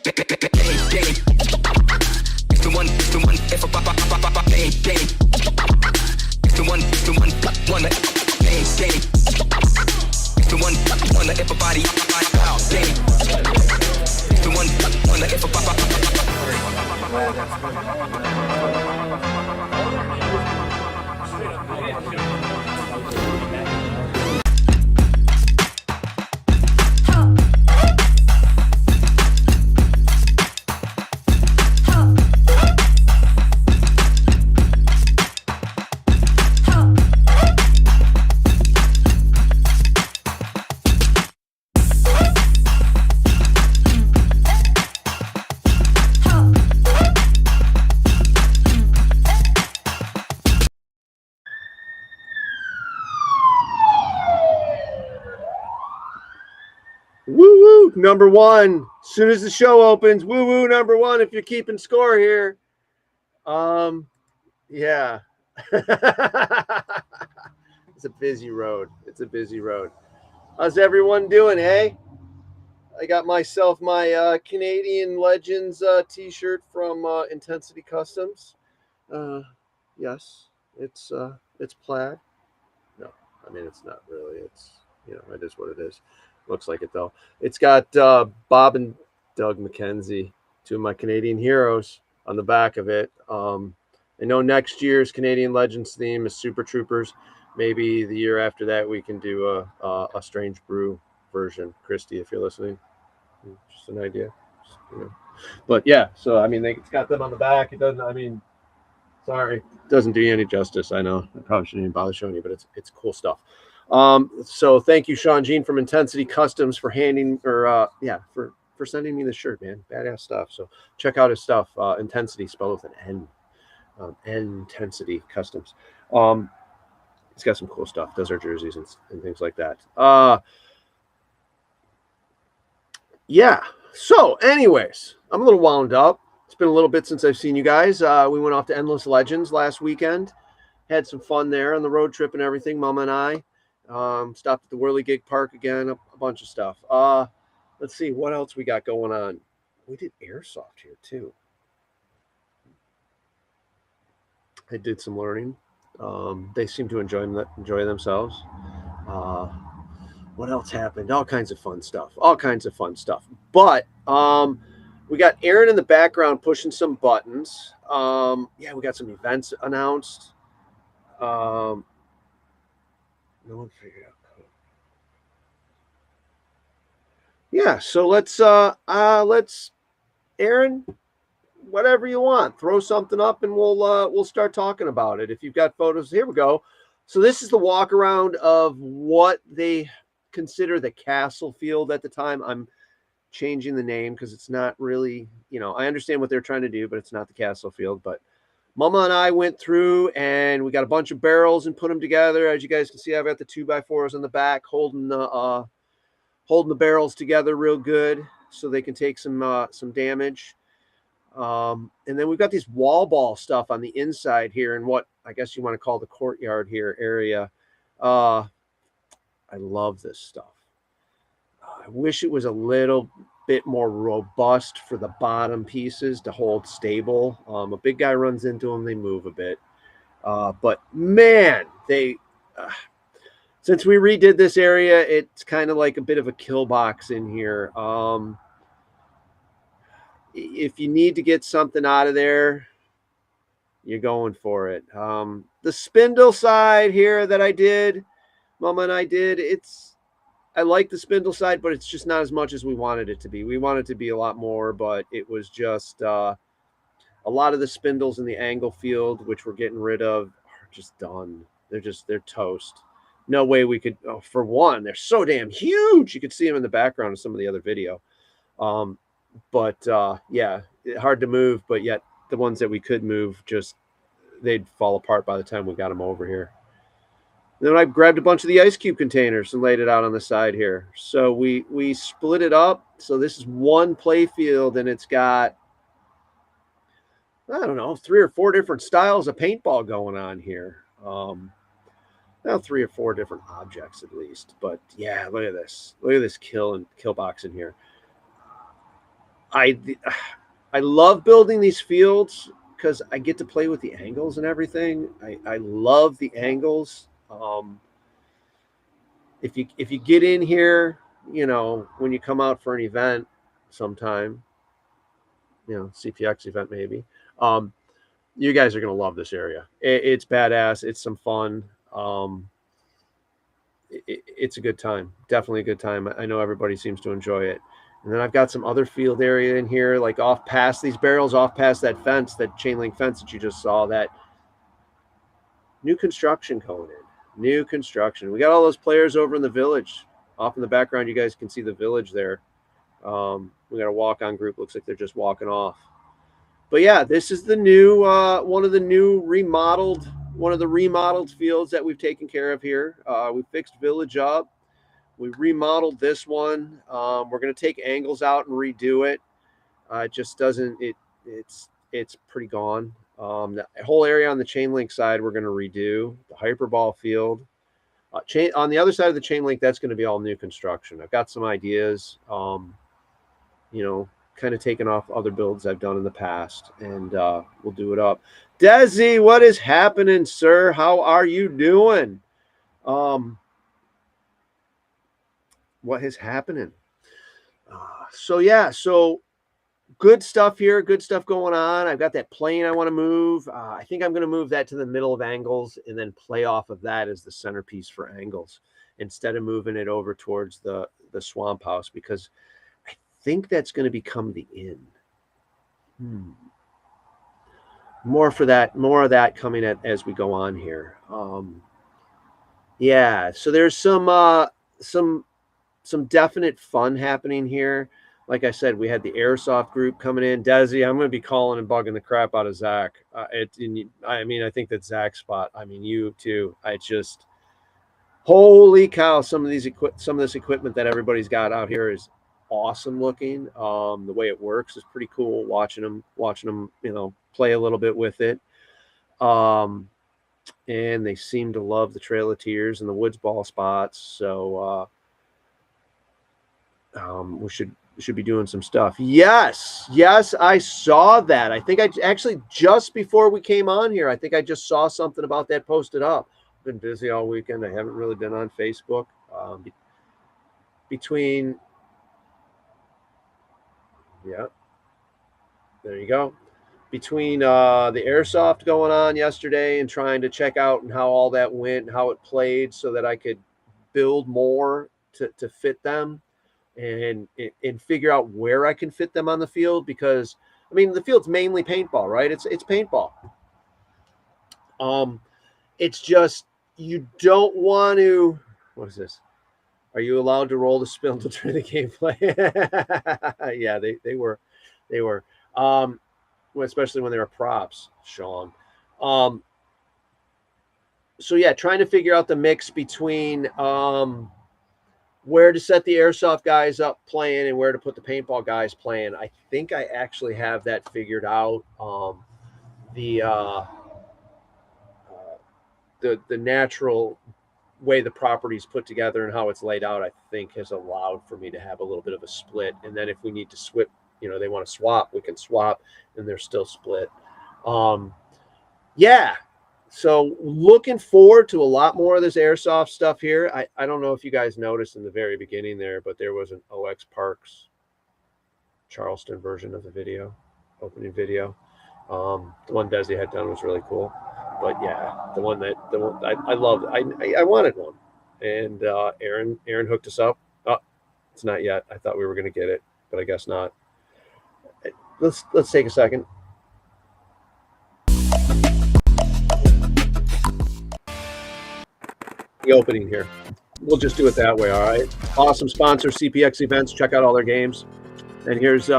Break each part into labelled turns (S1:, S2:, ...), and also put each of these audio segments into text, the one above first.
S1: The one, if a bang, the one, the one, if a body, the one, if
S2: Woo woo, number one. As soon as the show opens, woo woo, number one. If you're keeping score here, yeah, it's a busy road. It's a busy road. How's everyone doing? Hey, I got myself my Canadian Legends T-shirt from Intensity Customs. Yes, it's plaid. No, I mean it's not really. It's it is what it is. Looks like it though. It's got Bob and Doug McKenzie, two of my Canadian heroes, on the back of it. I know next year's Canadian Legends theme is Super Troopers. Maybe the year after that we can do a Strange Brew version. Christy, if you're listening, just an idea. But yeah, so I mean, it's got them on the back. It doesn't. I mean, sorry, it doesn't do you any justice. I know. I probably shouldn't even bother showing you, but it's cool stuff. So thank you, Sean Jean from Intensity Customs for for sending me the shirt, man. Badass stuff. So check out his stuff. Intensity spelled with an N. Intensity Customs. He's got some cool stuff. Does our jerseys and things like that. Yeah. So anyways, I'm a little wound up. It's been a little bit since I've seen you guys. We went off to Endless Legends last weekend. Had some fun there on the road trip and everything, Mama and I. Stopped at the Whirligig Park again, a bunch of stuff. Let's see what else we got going on. We did airsoft here too. I did some learning. They seem to enjoy themselves. What else happened? All kinds of fun stuff. But we got Aaron in the background pushing some buttons. Yeah, we got some events announced. No one figured out code. Yeah, so let's Aaron, whatever you want, throw something up and we'll start talking about it. If you've got photos, here we go. So this is the walk around of what they consider the Castle Field at the time. I'm changing the name because it's not really, I understand what they're trying to do, but it's not the Castle Field. But Mama and I went through and we got a bunch of barrels and put them together. As you guys can see, I've got the 2x4s on the back holding the barrels together real good so they can take some damage. And then we've got these wall ball stuff on the inside here and what I guess you want to call the courtyard here area. I love this stuff. I wish it was a little bit more robust for the bottom pieces to hold stable. A big guy runs into them, they move a bit. But man, since we redid this area, it's kind of like a bit of a kill box in here. If you need to get something out of there, you're going for it. The spindle side here that I did, Mama and I did, I like the spindle side, but it's just not as much as we wanted it to be. We wanted it to be a lot more, but it was just a lot of the spindles in the angle field, which we're getting rid of, are just done. They're toast. No way we could, for one, they're so damn huge. You could see them in the background of some of the other video. Yeah, hard to move, but yet the ones that we could move, they'd fall apart by the time we got them over here. Then I grabbed a bunch of the ice cube containers and laid it out on the side here. So we split it up. So this is one play field and it's got, I don't know, 3 or 4 different styles of paintball going on here. Now 3 or 4 different objects at least. But yeah, look at this. Look at this kill box in here. I love building these fields because I get to play with the angles and everything. I love the angles. If you get in here, when you come out for an event sometime, CPX event maybe, you guys are going to love this area. It's badass. It's some fun. It's a good time. Definitely a good time. I know everybody seems to enjoy it. And then I've got some other field area in here, like off past these barrels, off past that fence, that chain link fence that you just saw, that new construction going in. New construction. We got all those players over in the village. Off in the background, you guys can see the village there. We got a walk-on group. Looks like they're just walking off. But yeah, this is the new one of the remodeled fields that we've taken care of here. We fixed Village up. We remodeled this one. We're going to take angles out and redo it. It just doesn't. It's pretty gone. The whole area on the chain link side we're going to redo. The hyperball field. On the other side of the chain link, that's going to be all new construction. I've got some ideas. Kind of taking off other builds I've done in the past, and we'll do it up. Desi, what is happening, sir? How are you doing? What is happening? So good stuff here. Good stuff going on. I've got that plane I want to move. I think I'm going to move that to the middle of angles and then play off of that as the centerpiece for angles instead of moving it over towards the swamp house, because I think that's going to become the inn. More of that coming as we go on here. So there's some definite fun happening here. Like I said, we had the airsoft group coming in. Desi, I'm going to be calling and bugging the crap out of Zach. I think that's Zach's spot. I mean, you too. Holy cow! Some of this equipment that everybody's got out here is awesome looking. The way it works is pretty cool. Watching them, play a little bit with it. And they seem to love the Trail of Tears and the Woods Ball spots. So we should be doing some stuff. Yes, I saw that. I think I actually, just before we came on here, I think I just saw something about that posted up. I've been busy all weekend. I haven't really been on Facebook. There you go. Between the airsoft going on yesterday and trying to check out and how all that went and how it played so that I could build more to fit them and figure out where I can fit them on the field, because the field's mainly paintball, right? It's paintball. It's just, you don't want to, what is this? Are you allowed to roll the spindle during the gameplay? Yeah, they were. Especially when they were props, Sean. Trying to figure out the mix between where to set the airsoft guys up playing and where to put the paintball guys playing. I think I actually have that figured out. The natural way the property's put together and how it's laid out, I think, has allowed for me to have a little bit of a split. And then if we need to swap, they want to swap, we can swap, and they're still split. So looking forward to a lot more of this airsoft stuff here. I don't know if you guys noticed in the very beginning there, but there was an OX Parks Charleston version of the video, opening video. The one Desi had done was really cool. But yeah, the one I loved. I wanted one, and Aaron hooked us up. Oh, it's not yet. I thought we were going to get it, but I guess not. Let's take a second. The opening here. We'll just do it that way. All right. Awesome sponsor, CPX Events. Check out all their games. And here's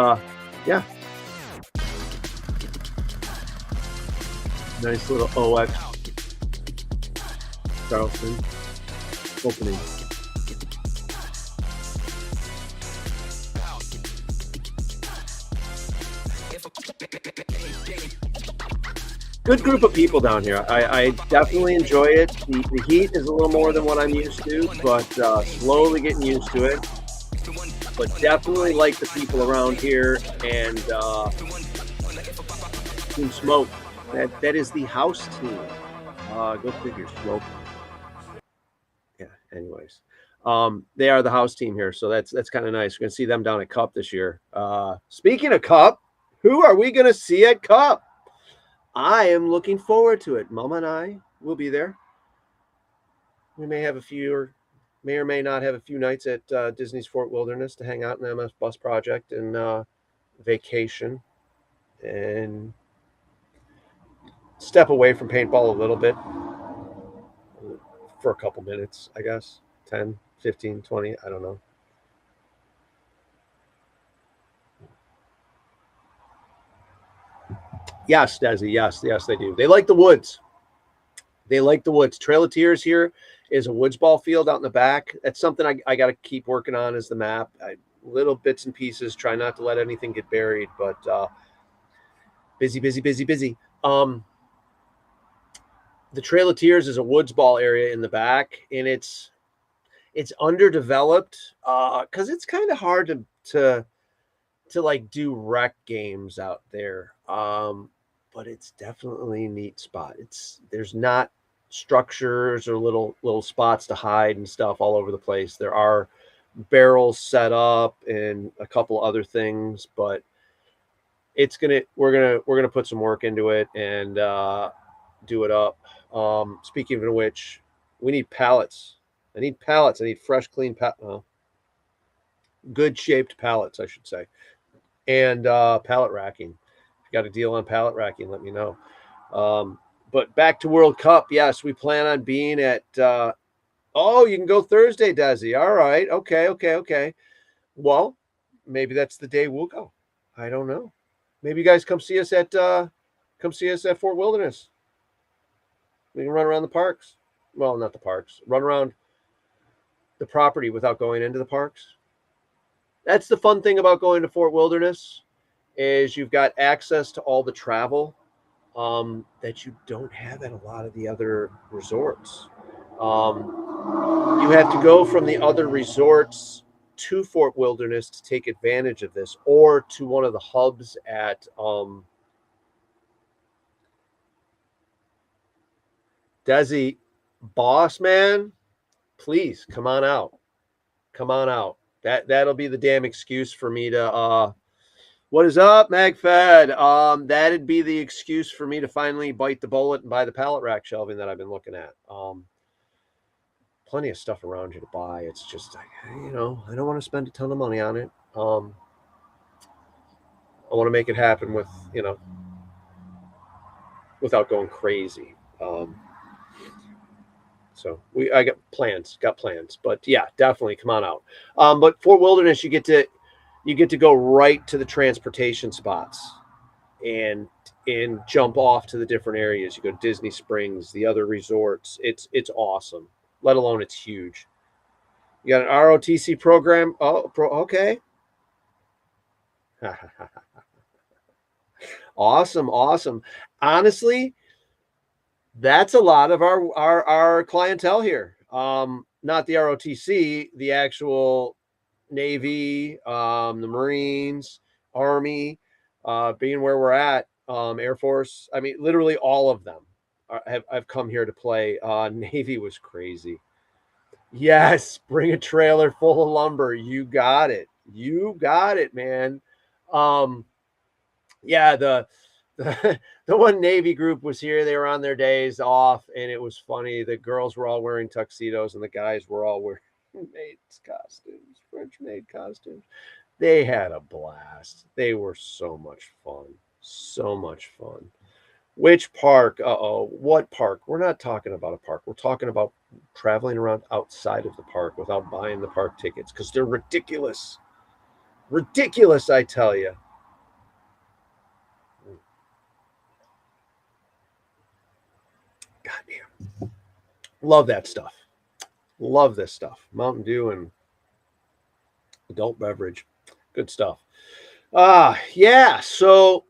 S2: nice little OX Charleston opening. Good group of people down here. I definitely enjoy it. The heat is a little more than what I'm used to, but slowly getting used to it. but definitely like the people around here. And Team Smoke, that is the house team. Go figure, Smoke. Yeah. Anyways, they are the house team here, so that's kind of nice. We're gonna see them down at Cup this year. Speaking of Cup, who are we gonna see at Cup? I am looking forward to it. Mama and I will be there. We may have a few, or may not have a few nights at Disney's Fort Wilderness to hang out in the MS Bus Project and vacation and step away from paintball a little bit for a couple minutes, I guess. 10, 15, 20, I don't know. Yes, Desi, yes, they do. They like the woods. They like the woods. Trail of Tears here is a woods ball field out in the back. That's something I got to keep working on is the map. Little bits and pieces, try not to let anything get buried, but busy. The Trail of Tears is a woods ball area in the back, and it's underdeveloped because it's kind of hard to like do rec games out there. But it's definitely a neat spot. There's not structures or little spots to hide and stuff all over the place. There are barrels set up and a couple other things, but we're gonna put some work into it and do it up. Speaking of which, we need pallets. I need pallets. I need fresh, clean good shaped pallets, I should say, and pallet racking. If you got a deal on pallet racking, let me know. But back to World Cup. Yes, we plan on being at. You can go Thursday, Desi. All right. Okay. Well, maybe that's the day we'll go. I don't know. Maybe you guys come see us at Fort Wilderness. We can run around the parks. Well, not the parks. Run around the property without going into the parks. That's the fun thing about going to Fort Wilderness is you've got access to all the travel that you don't have at a lot of the other resorts. You have to go from the other resorts to Fort Wilderness to take advantage of this, or to one of the hubs at Desi. Boss man, please come on out. That'll be the damn excuse for me to what is up, MagFed? That'd be the excuse for me to finally bite the bullet and buy the pallet rack shelving that I've been looking at. Plenty of stuff around you to buy. It's just, I don't want to spend a ton of money on it. I want to make it happen with, without going crazy. So I got plans, but yeah, definitely come on out. But Fort Wilderness, you get to go right to the transportation spots and jump off to the different areas. You go to Disney Springs, the other resorts. It's awesome. Let alone it's huge. You got an ROTC program. Okay. Awesome. Honestly, that's a lot of our clientele here. Not the ROTC, the actual Navy, the Marines, Army, being where we're at, Air Force. I mean, literally all of them have come here to play. Navy was crazy. Yes, bring a trailer full of lumber. You got it, man. Yeah, the one Navy group was here. They were on their days off, and it was funny. The girls were all wearing tuxedos, and the guys were all wearing French-made costumes. They had a blast. They were so much fun. Which park? What park? We're not talking about a park. We're talking about traveling around outside of the park without buying the park tickets because they're ridiculous. I tell you. Goddamn. Love that stuff. Love this stuff. Mountain Dew and adult beverage. Good stuff. Yeah. So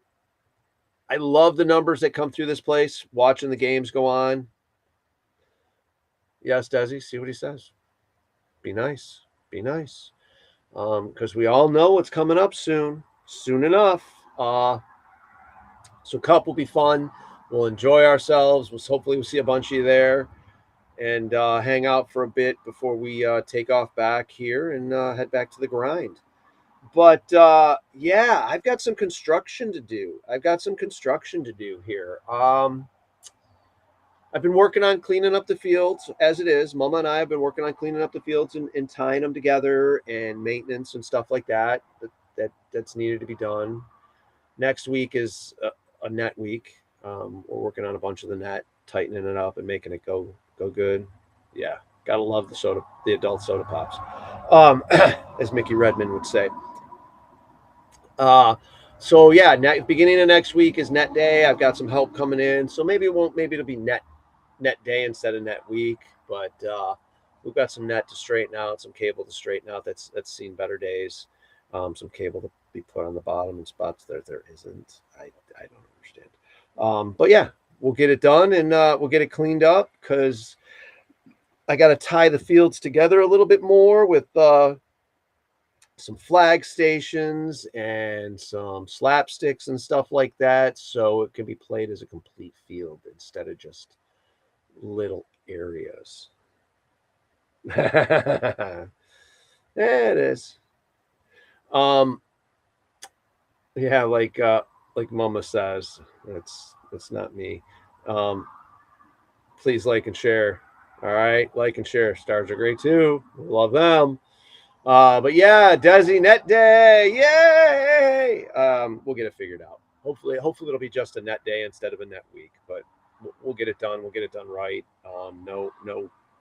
S2: I love the numbers that come through this place, watching the games go on. Yes, Desi, see what he says. Be nice. because we all know what's coming up soon enough. So Cup will be fun. We'll enjoy ourselves. We'll see a bunch of you there and hang out for a bit before we take off back here and head back to the grind. But yeah, I've got some construction to do. Here. I've been working on cleaning up the fields as it is. Mama and I have been working on cleaning up the fields and tying them together and maintenance and stuff like that's needed to be done. Next week is a net week. We're working on a bunch of the net, tightening it up and making it go good. Yeah, gotta love the adult soda pops, as Mickey Redmond would say. So yeah, beginning of next week is net day. I've got some help coming in, so maybe it'll be net day instead of net week. But we've got some net to straighten out, some cable to straighten out. That's seen better days. Some cable to be put on the bottom in spots there isn't. I don't understand. But yeah, we'll get it done and we'll get it cleaned up because I got to tie the fields together a little bit more with some flag stations and some slapsticks and stuff like that, so it can be played as a complete field instead of just little areas. There it is. Yeah, like Mama says, it's not me. Please like and share. All right, like and share. Stars are great too. Love them. But yeah, Desi Net Day, yay! We'll get it figured out. Hopefully it'll be just a net day instead of a net week. But we'll get it done. We'll get it done right. No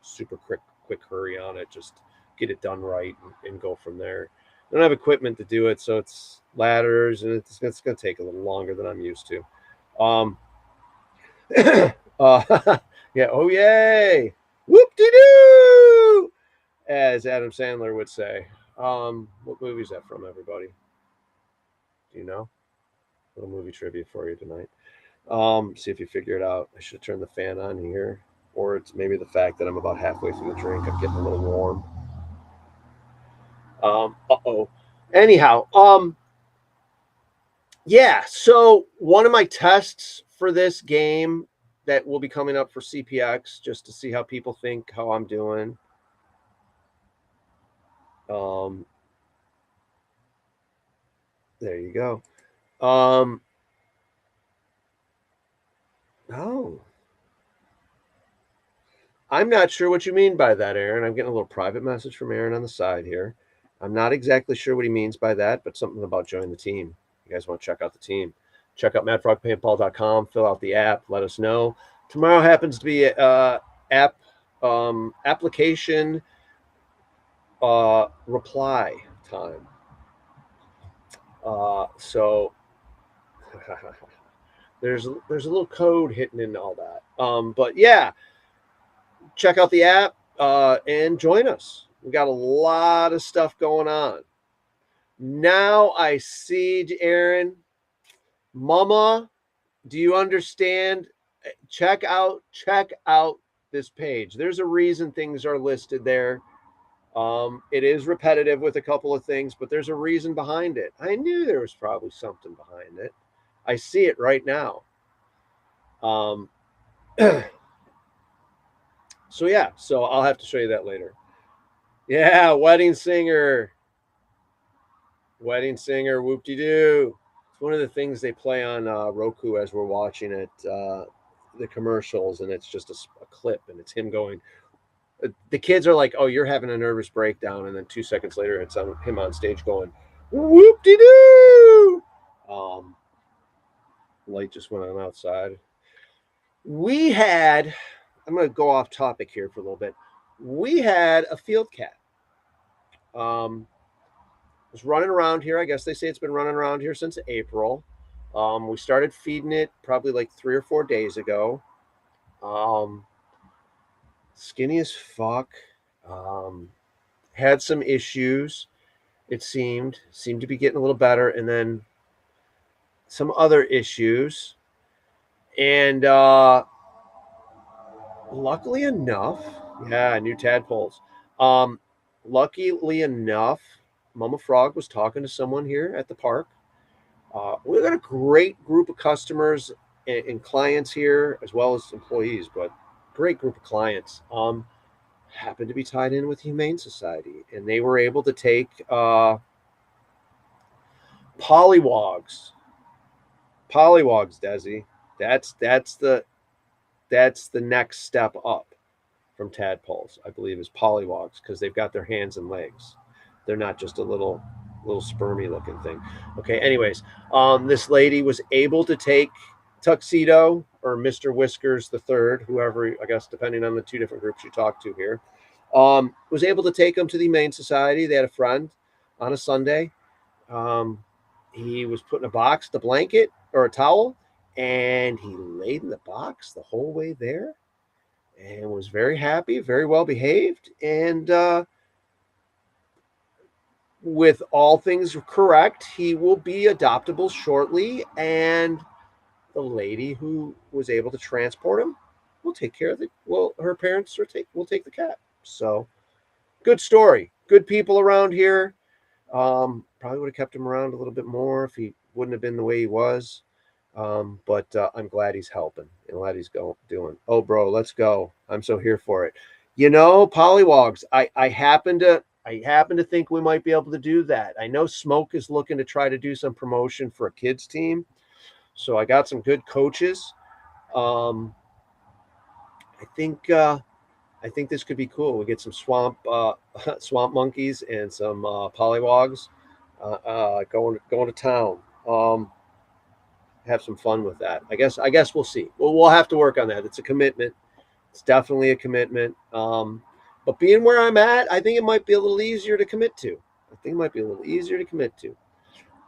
S2: super quick hurry on it. Just get it done right and go from there. I don't have equipment to do it, so it's ladders, and it's going to take a little longer than I'm used to. Yeah. Oh yay! Whoop-de-doo! As Adam Sandler would say. What movie is that from, everybody? Do you know? A little movie trivia for you tonight. See if you figure it out. I should turn the fan on here. Or it's maybe the fact that I'm about halfway through the drink. I'm getting a little warm. Uh-oh. Anyhow, yeah, so one of my tests for this game that will be coming up for CPX, just to see how people think how I'm doing. There you go. Oh. I'm not sure what you mean by that, Aaron. I'm getting a little private message from Aaron on the side here. I'm not exactly sure what he means by that, but something about join the team. You guys want to check out the team. Check out madfrogpaintball.com, fill out the app, let us know. Tomorrow happens to be application reply time. So there's a little code hidden in all that. But yeah, check out the app and join us. We got a lot of stuff going on. Now I see, Aaron, Mama, do you understand? Check out this page. There's a reason things are listed there. It is repetitive with a couple of things, but there's a reason behind it. I knew there was probably something behind it. I see it right now. So yeah, so I'll have to show you that later. Yeah, Wedding Singer, whoop-de-doo. It's one of the things they play on Roku as we're watching it, the commercials, and it's just a clip, and it's him going. The kids are like, "Oh, you're having a nervous breakdown," and then 2 seconds later, it's him on stage going, "Whoop-de-doo!" Light just went on outside. I'm going to go off topic here for a little bit. We had a field cat. Was running around here. I guess they say it's been running around here since April. We started feeding it probably like 3 or 4 days ago. Skinny as fuck. Had some issues. It seemed to be getting a little better, and then some other issues. And luckily enough, yeah, new tadpoles. Luckily enough, Mama Frog was talking to someone here at the park. We've got a great group of customers and clients here, as well as employees, but great group of clients. Happened to be tied in with Humane Society, and they were able to take polywogs. Polywogs, Desi. That's the next step up from tadpoles, I believe, is polywogs, because they've got their hands and legs. They're not just a little spermy looking thing. Okay, anyways, this lady was able to take Tuxedo or Mr. Whiskers the third, whoever, I guess, depending on the two different groups you talk to here, was able to take him to the Humane Society. They had a friend on a Sunday. He was put in a box, the blanket or a towel, and he laid in the box the whole way there and was very happy, very well behaved, and with all things correct, he will be adoptable shortly, and the lady who was able to transport him will take care of her parents will take the cat. So good story. Good people around here. Probably would have kept him around a little bit more if he wouldn't have been the way he was. But I'm glad he's helping and glad he's doing. Oh, bro, let's go. I'm so here for it. Polywogs. I happen to think we might be able to do that. I know Smoke is looking to try to do some promotion for a kids team. So I got some good coaches. I think this could be cool. We get some swamp monkeys and some polywogs going to town. Have some fun with that. I guess we'll see. We'll have to work on that. It's a commitment. It's definitely a commitment. But being where I'm at, I think it might be a little easier to commit to.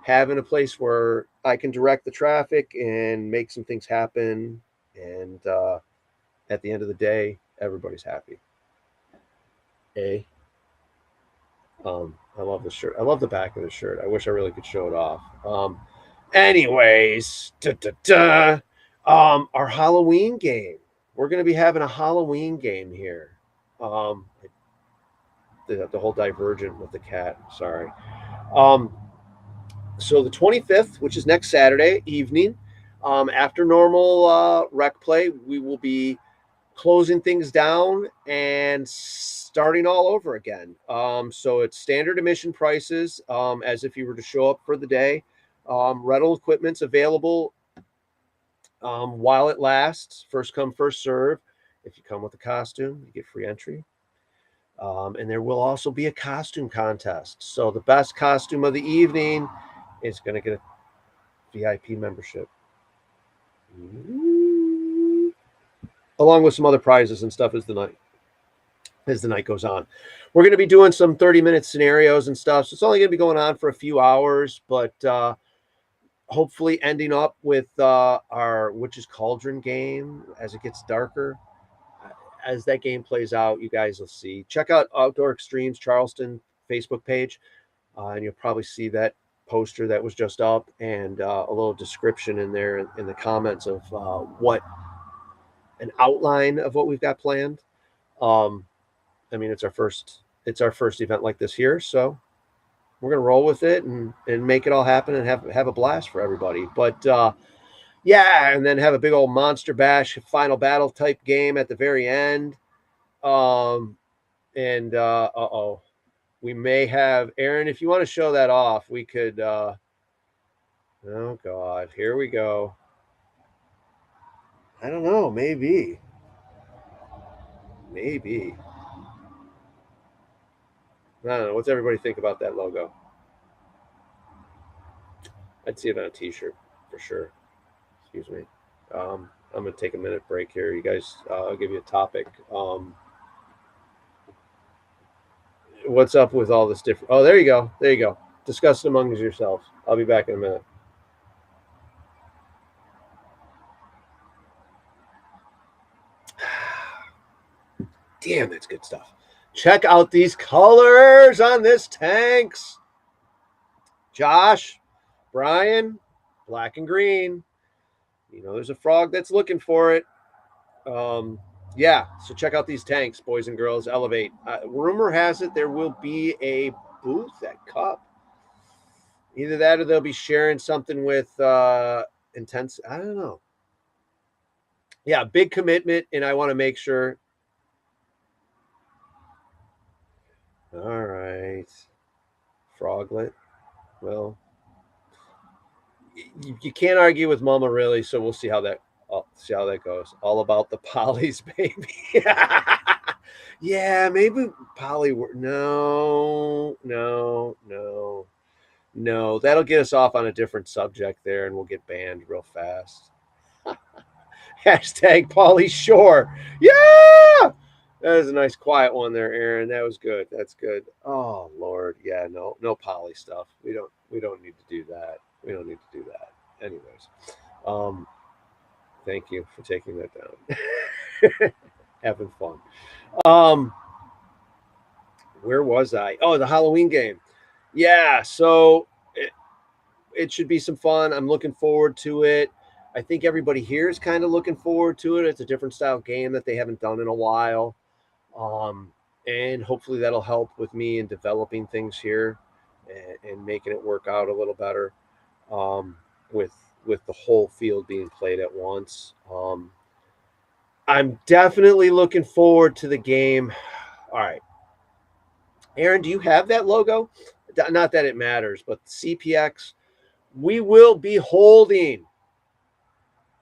S2: Having a place where I can direct the traffic and make some things happen. And at the end of the day, everybody's happy. I love the shirt. I love the back of the shirt. I wish I really could show it off. Anyways, our Halloween game. We're going to be having a Halloween game here. The whole divergent with the cat. Sorry. So the 25th, which is next Saturday evening, after normal rec play, we will be closing things down and starting all over again. So it's standard admission prices, as if you were to show up for the day. Rental equipment's available while it lasts. First come, first serve. If you come with a costume, you get free entry. And there will also be a costume contest. So the best costume of the evening is going to get a VIP membership. Along with some other prizes and stuff as the night goes on. We're going to be doing some 30-minute scenarios and stuff. So it's only going to be going on for a few hours, but hopefully ending up with our Witch's Cauldron game as it gets darker. As that game plays out, you guys will see. Check out Outdoor Extremes Charleston Facebook page, and you'll probably see that poster that was just up and a little description in there in the comments of an outline of what we've got planned. It's our first event like this here, so we're gonna roll with it and make it all happen and have a blast for everybody. But and then have a big old Monster Bash final battle type game at the very end. We may have Aaron, if you want to show that off, we could. Oh God, here we go. I don't know, maybe. I don't know. What's everybody think about that logo? I'd see it on a t-shirt for sure. Excuse me. I'm going to take a minute break here. You guys, I'll give you a topic. What's up with all this different... Oh, there you go. Discuss it among yourselves. I'll be back in a minute. Damn, that's good stuff. Check out these colors on this tanks. Josh, Brian, black and green. There's a frog that's looking for it. So check out these tanks, boys and girls. Elevate. Rumor has it there will be a booth, that cup. Either that or they'll be sharing something with Intense. I don't know. Yeah, big commitment, and I want to make sure. All right. Froglet. Well, you can't argue with Mama, really, so we'll see how that goes. All about the Polly's, baby. Yeah, maybe Polly. No, no, no, no. That'll get us off on a different subject there, and we'll get banned real fast. Hashtag Polly Shore. Yeah, that was a nice quiet one there, Aaron. That was good. That's good. Oh Lord, yeah, no Polly stuff. We don't need to do that. We don't need to do that. Anyways, thank you for taking that down. Having fun. Um, where was I? Oh, the Halloween game. Yeah, so it should be some fun. I'm looking forward to it. I think everybody here is kind of looking forward to it. It's a different style game that they haven't done in a while. And hopefully that'll help with me in developing things here and making it work out a little better with the whole field being played at once. I'm definitely looking forward to the game. All right. Aaron, do you have that logo? Not that it matters, but CPX, we will be holding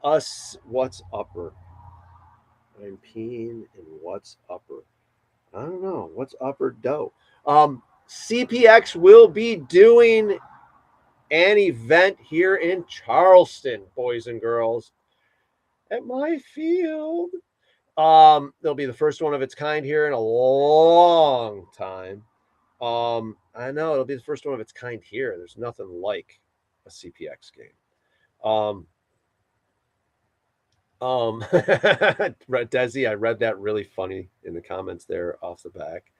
S2: us. What's upper? I'm peeing in what's upper. I don't know. What's upper dough? CPX will be doing an event here in Charleston, boys and girls, at my field. There'll be the first one of its kind here in a long time. I know it'll be the first one of its kind here. There's nothing like a CPX game. Desi, I read that really funny in the comments there off the back.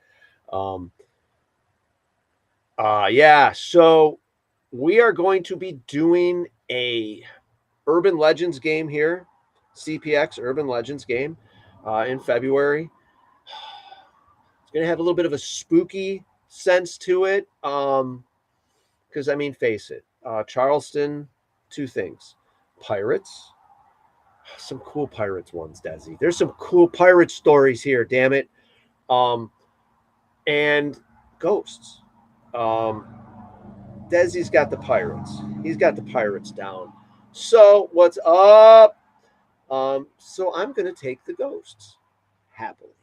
S2: Yeah, so we are going to be doing a Urban Legends game here, CPX Urban Legends game in February. It's going to have a little bit of a spooky sense to it because, I mean, face it, Charleston, two things. Pirates. Some cool pirates ones, Desi. There's some cool pirate stories here, damn it. And ghosts. Desi's got the pirates. He's got the pirates down. So what's up? So I'm going to take the ghosts. Happily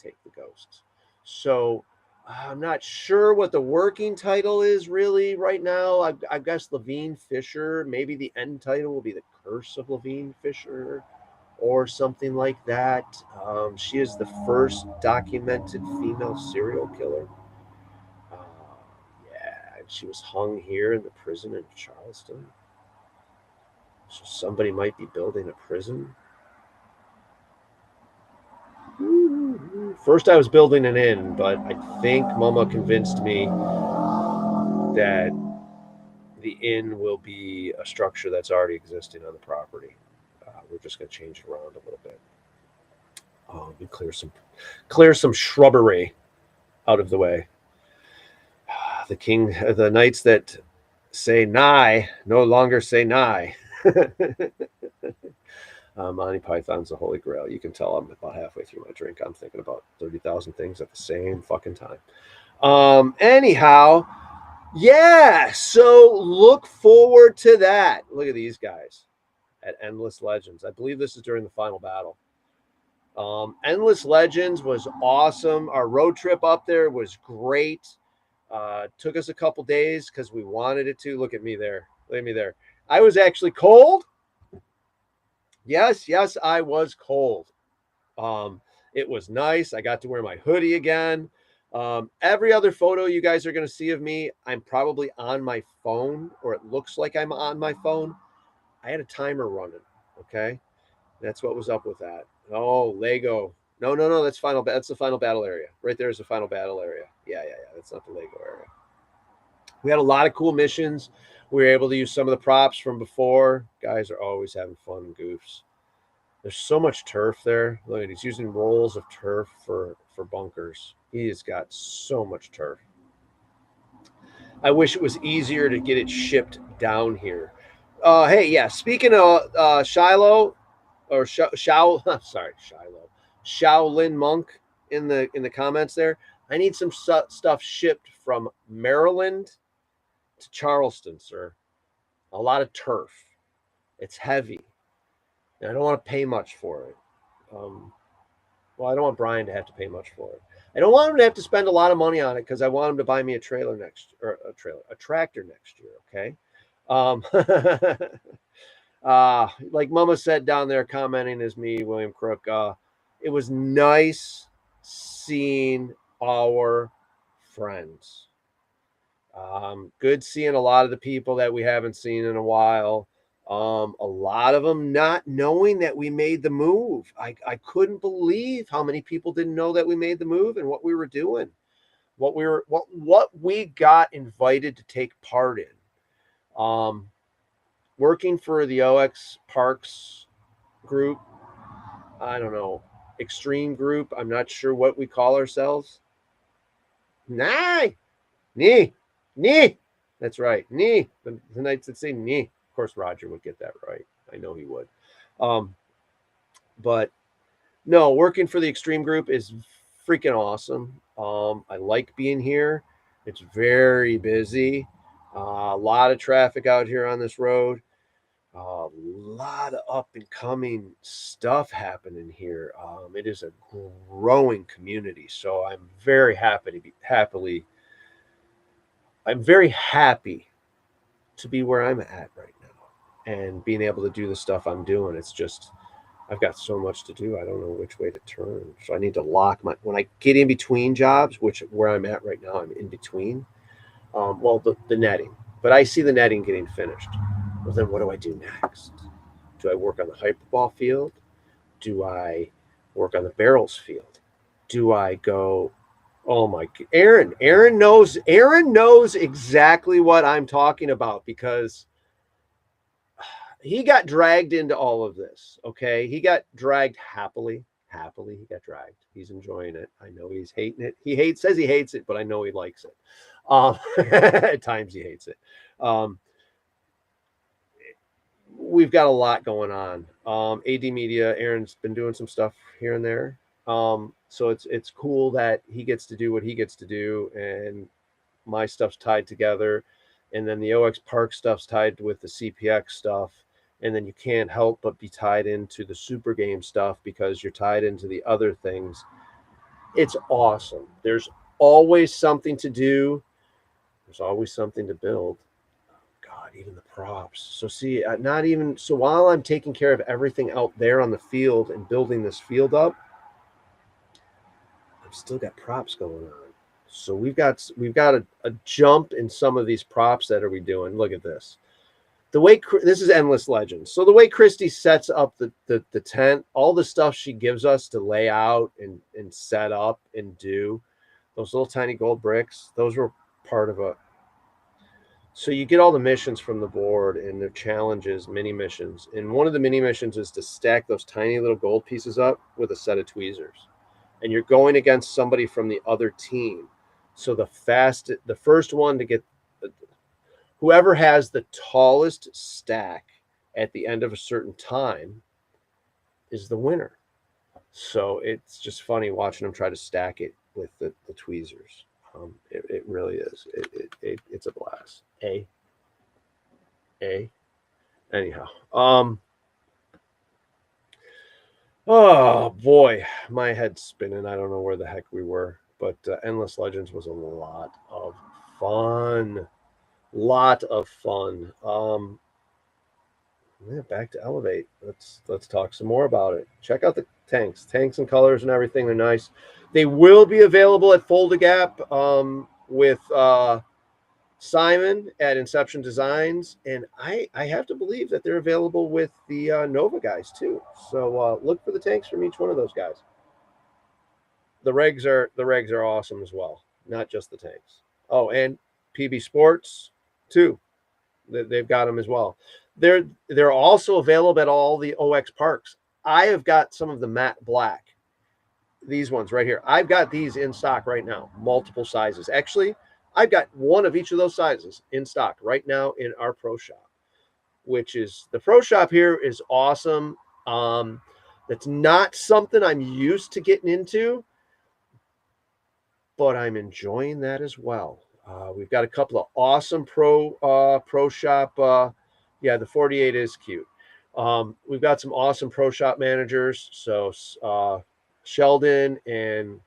S2: take the ghosts. So I'm not sure what the working title is really right now. I guess Levine Fisher. Maybe the end title will be The Curse of Levine Fisher or something like that. She is the first documented female serial killer. Yeah, she was hung here in the prison in Charleston. So somebody might be building a prison. First, I was building an inn, but I think Mama convinced me that the inn will be a structure that's already existing on the property. We're just going to change it around a little bit. And clear some shrubbery out of the way. The knights that say nigh no longer say nigh. Monty Python's the Holy Grail. You can tell I'm about halfway through my drink. I'm thinking about 30,000 things at the same fucking time. Anyhow, yeah, so look forward to that. Look at these guys at Endless Legends. I believe this is during the final battle. Endless Legends was awesome. Our road trip up there was great. Took us a couple days because we wanted it to. Look at me there. Look at me there. I was actually cold. Yes, I was cold. It was nice. I got to wear my hoodie again. Every other photo you guys are going to see of me, I'm probably on my phone, or it looks like I'm on my phone. I had a timer running. Okay. That's what was up with that. Oh, Lego. No. That's the final battle area. Right there is the final battle area. Yeah. That's not the Lego area. We had a lot of cool missions. We were able to use some of the props from before. Guys are always having fun and goofs. There's so much turf there. Look at, he's using rolls of turf for bunkers. He has got so much turf. I wish it was easier to get it shipped down here. Hey, yeah. Speaking of Shiloh or Shao, sorry, Shiloh, Shaolin Monk in the comments there. I need some stuff shipped from Maryland to Charleston, sir. A lot of turf. It's heavy. And I don't want to pay much for it. Um, well, I don't want Brian to have to pay much for it. I don't want him to have to spend a lot of money on it because I want him to buy me a tractor next year. Okay. Um, like Mama said down there, commenting as me, William Crook. It was nice seeing our friends. Good seeing a lot of the people that we haven't seen in a while. A lot of them not knowing that we made the move. I couldn't believe how many people didn't know that we made the move and what we were doing, what we got invited to take part in. Working for the OX Parks group, I don't know, extreme group. I'm not sure what we call ourselves. Nee. That's right. The Knights that say nee. Of course, Roger would get that right. I know he would. But no, working for the extreme group is freaking awesome. I like being here. It's very busy. A lot of traffic out here on this road. A lot of up and coming stuff happening here. It is a growing community, so I'm very happy to be where I'm at right now and being able to do the stuff I'm doing. It's just I've got so much to do. I don't know which way to turn. So I need to lock when I get in between jobs, which where I'm at right now, I'm in between. The netting, but I see the netting getting finished. Well, then what do I do next? Do I work on the hyperball field? Do I work on the barrels field? Do I go? Oh my, Aaron knows exactly what I'm talking about because he got dragged into all of this. Okay. He got dragged happily. He got dragged. He's enjoying it. I know he's hating it. Says he hates it, but I know he likes it. At times he hates it. We've got a lot going on. AD Media, Aaron's been doing some stuff here and there. So it's cool that he gets to do what he gets to do, and my stuff's tied together, and then the OX Park stuff's tied with the CPX stuff, and then you can't help but be tied into the Super Game stuff because you're tied into the other things. It's awesome. There's always something to do. There's always something to build. God, even the props. So see, so while I'm taking care of everything out there on the field and building this field up, I've still got props going on. So we've got a jump in some of these props that are we doing. Look at this. The way this is Endless Legends. So the way Christy sets up the tent, all the stuff she gives us to lay out and set up and do, those little tiny gold bricks, those were part of a. So you get all the missions from the board and their challenges, mini missions. And one of the mini missions is to stack those tiny little gold pieces up with a set of tweezers. And you're going against somebody from the other team. So the first one to get, whoever has the tallest stack at the end of a certain time is the winner. So it's just funny watching them try to stack it with the tweezers. It really is. It's a blast. Anyhow. Oh boy, my head's spinning. I don't know where the heck we were, but Endless Legends was a lot of fun. Yeah, back to Elevate. Let's talk some more about it. Check out the tanks and colors and everything. They're nice. They will be available at Fold-A-Gap with Simon at Inception Designs, and I have to believe that they're available with the Nova guys too. So look for the tanks from each one of those guys. The regs are awesome as well, not just the tanks. Oh, and PB Sports too. They've got them as well. They're also available at all the OX Parks. I have got some of the matte black. These ones right here. I've got these in stock right now, multiple sizes. Actually, I've got one of each of those sizes in stock right now in our pro shop, which is the pro shop here is awesome. That's not something I'm used to getting into, but I'm enjoying that as well. We've got a couple of awesome pro shop. Yeah, the 48 is cute. We've got some awesome pro shop managers. So Sheldon and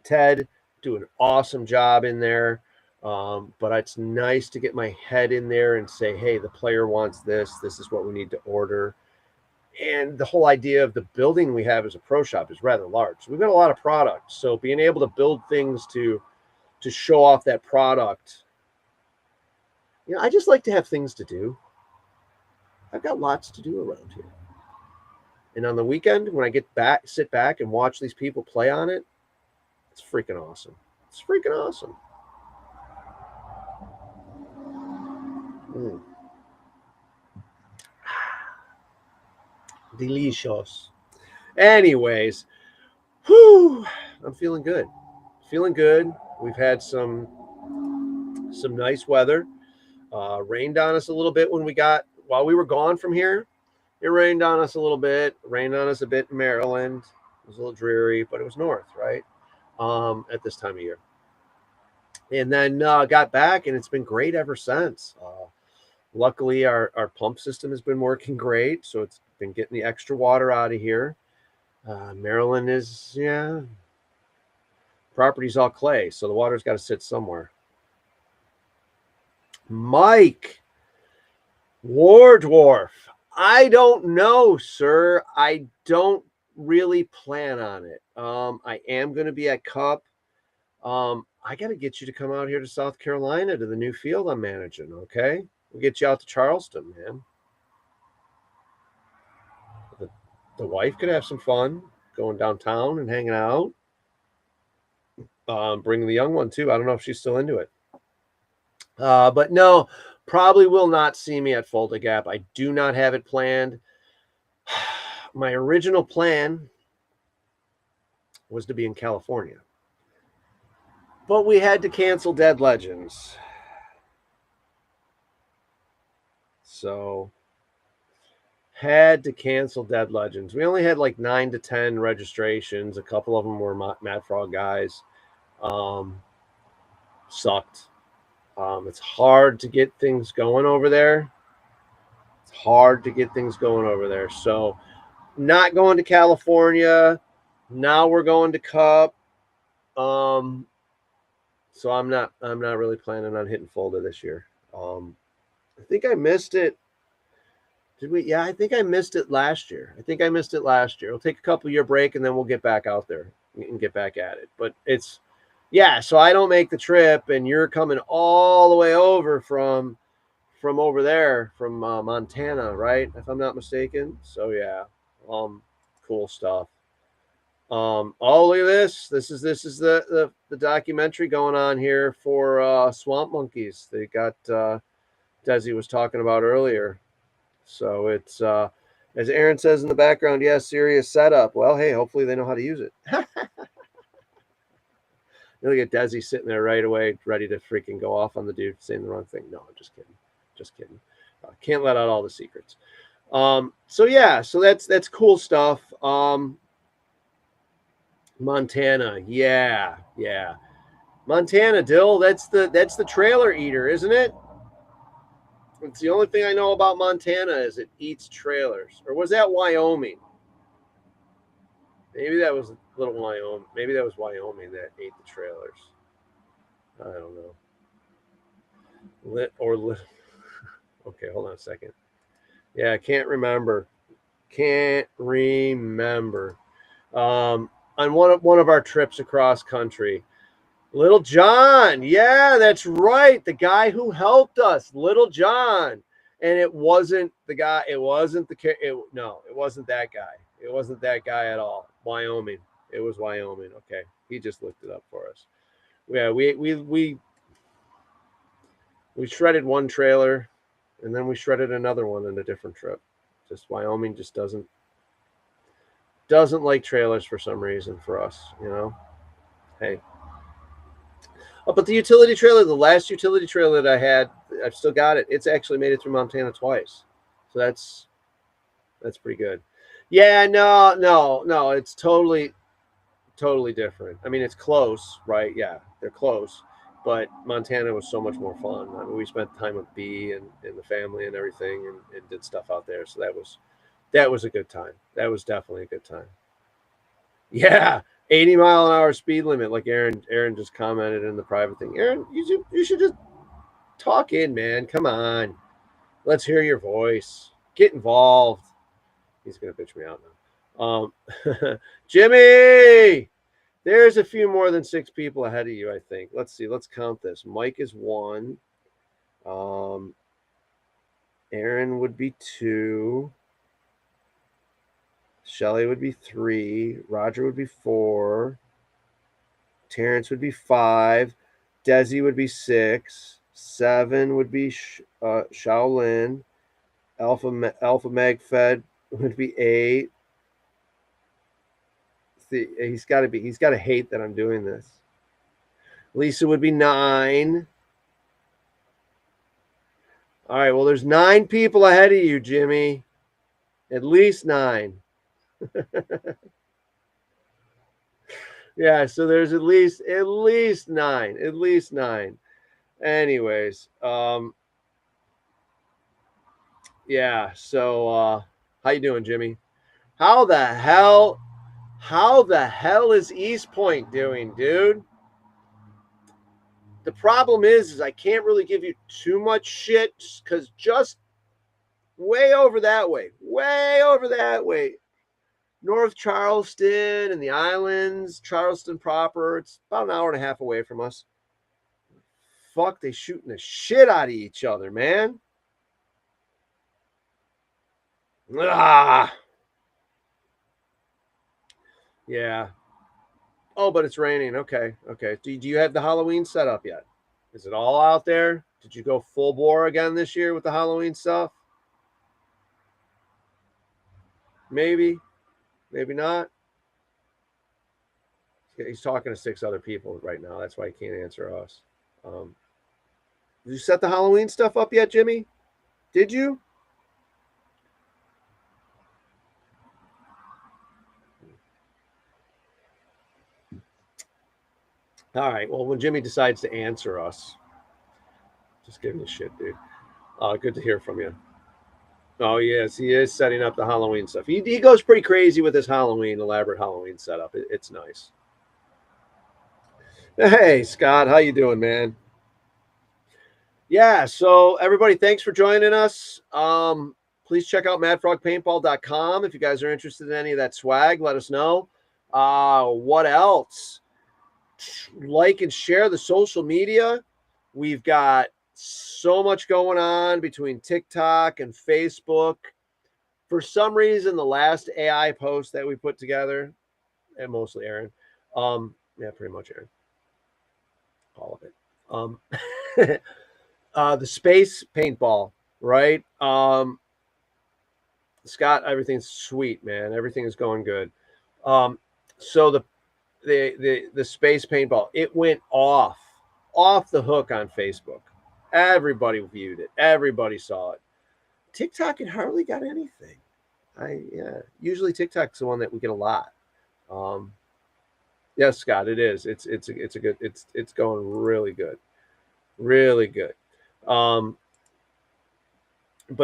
S2: Ted do an awesome job in there. But it's nice to get my head in there and say, hey, the player wants this. This is what we need to order. And the whole idea of the building we have as a pro shop is rather large. So we've got a lot of products. So being able to build things to show off that product, I just like to have things to do. I've got lots to do around here. And on the weekend, when I sit back and watch these people play on it, it's freaking awesome. It's freaking awesome. Delicious. Anyways, I'm feeling good. Feeling good. We've had some nice weather. Rained on us a little bit while we were gone from here. It rained on us a little bit. Rained on us a bit in Maryland. It was a little dreary, but it was north, right? At this time of year. And then got back, and it's been great ever since. Luckily, our pump system has been working great, so it's been getting the extra water out of here. Maryland is, property's all clay, so the water's got to sit somewhere. Mike Wardwarf, I don't know, sir. I don't really plan on it. I am going to be at Cup. I got to get you to come out here to South Carolina to the new field I'm managing, okay? We'll get you out to Charleston, man. The wife could have some fun going downtown and hanging out. Bringing the young one, too. I don't know if she's still into it. But no, probably will not see me at Fulda Gap. I do not have it planned. My original plan was to be in California. But we had to cancel Dead Legends. So, had to cancel Dead Legends. We only had like 9 to 10 registrations. A couple of them were Mad Frog guys. Sucked. It's hard to get things going over there. So, not going to California. Now we're going to Cup. So I'm not really planning on hitting Fulda this year. I think I missed it. Did we? Yeah, I think I missed it last year. We'll take a couple year break and then we'll get back out there and get back at it. But it's, so I don't make the trip and you're coming all the way over from over there, from Montana, right? If I'm not mistaken. So yeah, cool stuff. Oh, look at this. This is the documentary going on here for Swamp Monkeys. They got Desi was talking about earlier. So it's as Aaron says in the background, serious setup. Well, hey, hopefully they know how to use it. Look at Desi sitting there right away, ready to freaking go off on the dude saying the wrong thing. No, I'm just kidding. Can't let out all the secrets. So that's cool stuff. Montana, yeah. Montana, Dill, that's the trailer eater, isn't it? It's the only thing I know about Montana is it eats trailers. Or was that Wyoming? Maybe that was little Wyoming. Maybe that was Wyoming that ate the trailers. I don't know. Okay, hold on a second. Yeah, I can't remember. On one of our trips across country, Little John. Yeah, that's right. The guy who helped us, Little John. And it wasn't the guy. It wasn't that guy. It wasn't that guy at all. Wyoming. It was Wyoming. Okay. He just looked it up for us. Yeah, we shredded one trailer and then we shredded another one in a different trip. Just Wyoming just doesn't like trailers for some reason for us, Hey. Oh, but the utility trailer, the last utility trailer that I had, I've still got it. It's actually made it through Montana twice. So that's pretty good. Yeah, no. It's totally different. I mean, it's close, right? Yeah, they're close. But Montana was so much more fun. I mean, we spent time with B and the family and everything and did stuff out there. So that was a good time. That was definitely a good time. Yeah, 80-mile-an-hour speed limit, like Aaron just commented in the private thing. Aaron, you should just talk in, man. Come on, let's hear your voice. Get involved. He's gonna bitch me out now. Jimmy, there's a few more than 6 people ahead of you, I think. Let's see. Let's count this. Mike is 1. Aaron would be 2. Shelly would be 3. Roger would be 4. Terrence would be 5. Desi would be 6. 7 would be Shaolin. Alpha Magfed would be 8. He's got to hate that I'm doing this. Lisa would be 9. All right, well, there's 9 people ahead of you, Jimmy. At least 9. Yeah, so there's at least 9. At least 9. Anyways, yeah, so how you doing, Jimmy? How the hell is East Point doing, dude? The problem is I can't really give you too much shit because just way over that way, North Charleston and the islands, Charleston proper, it's about an hour and a half away from us. Fuck, they shooting the shit out of each other, man. Ah. Yeah. Oh, but it's raining. Okay. Do you have the Halloween set up yet? Is it all out there? Did you go full bore again this year with the Halloween stuff? Maybe not. He's talking to 6 other people right now. That's why he can't answer us. Did you set the Halloween stuff up yet, Jimmy? Did you? All right. Well, when Jimmy decides to answer us, just give me a shit, dude. Good to hear from you. Oh, yes, he is setting up the Halloween stuff. He goes pretty crazy with his elaborate Halloween setup. It's nice. Hey, Scott, how you doing, man? Yeah, so everybody, thanks for joining us. Please check out madfrogpaintball.com if you guys are interested in any of that swag. Let us know. What else? Like and share the social media. We've got so much going on between TikTok and Facebook. For some reason, the last AI post that we put together, and mostly Aaron, yeah, pretty much Aaron, all of it. The space paintball, right? Scott, everything's sweet, man. Everything is going good. So the space paintball, it went off the hook on Facebook. Everybody viewed it. Everybody saw it. TikTok had hardly got anything. Usually TikTok's the one that we get a lot. Yes, Scott, it is. It's going really good. Really good. But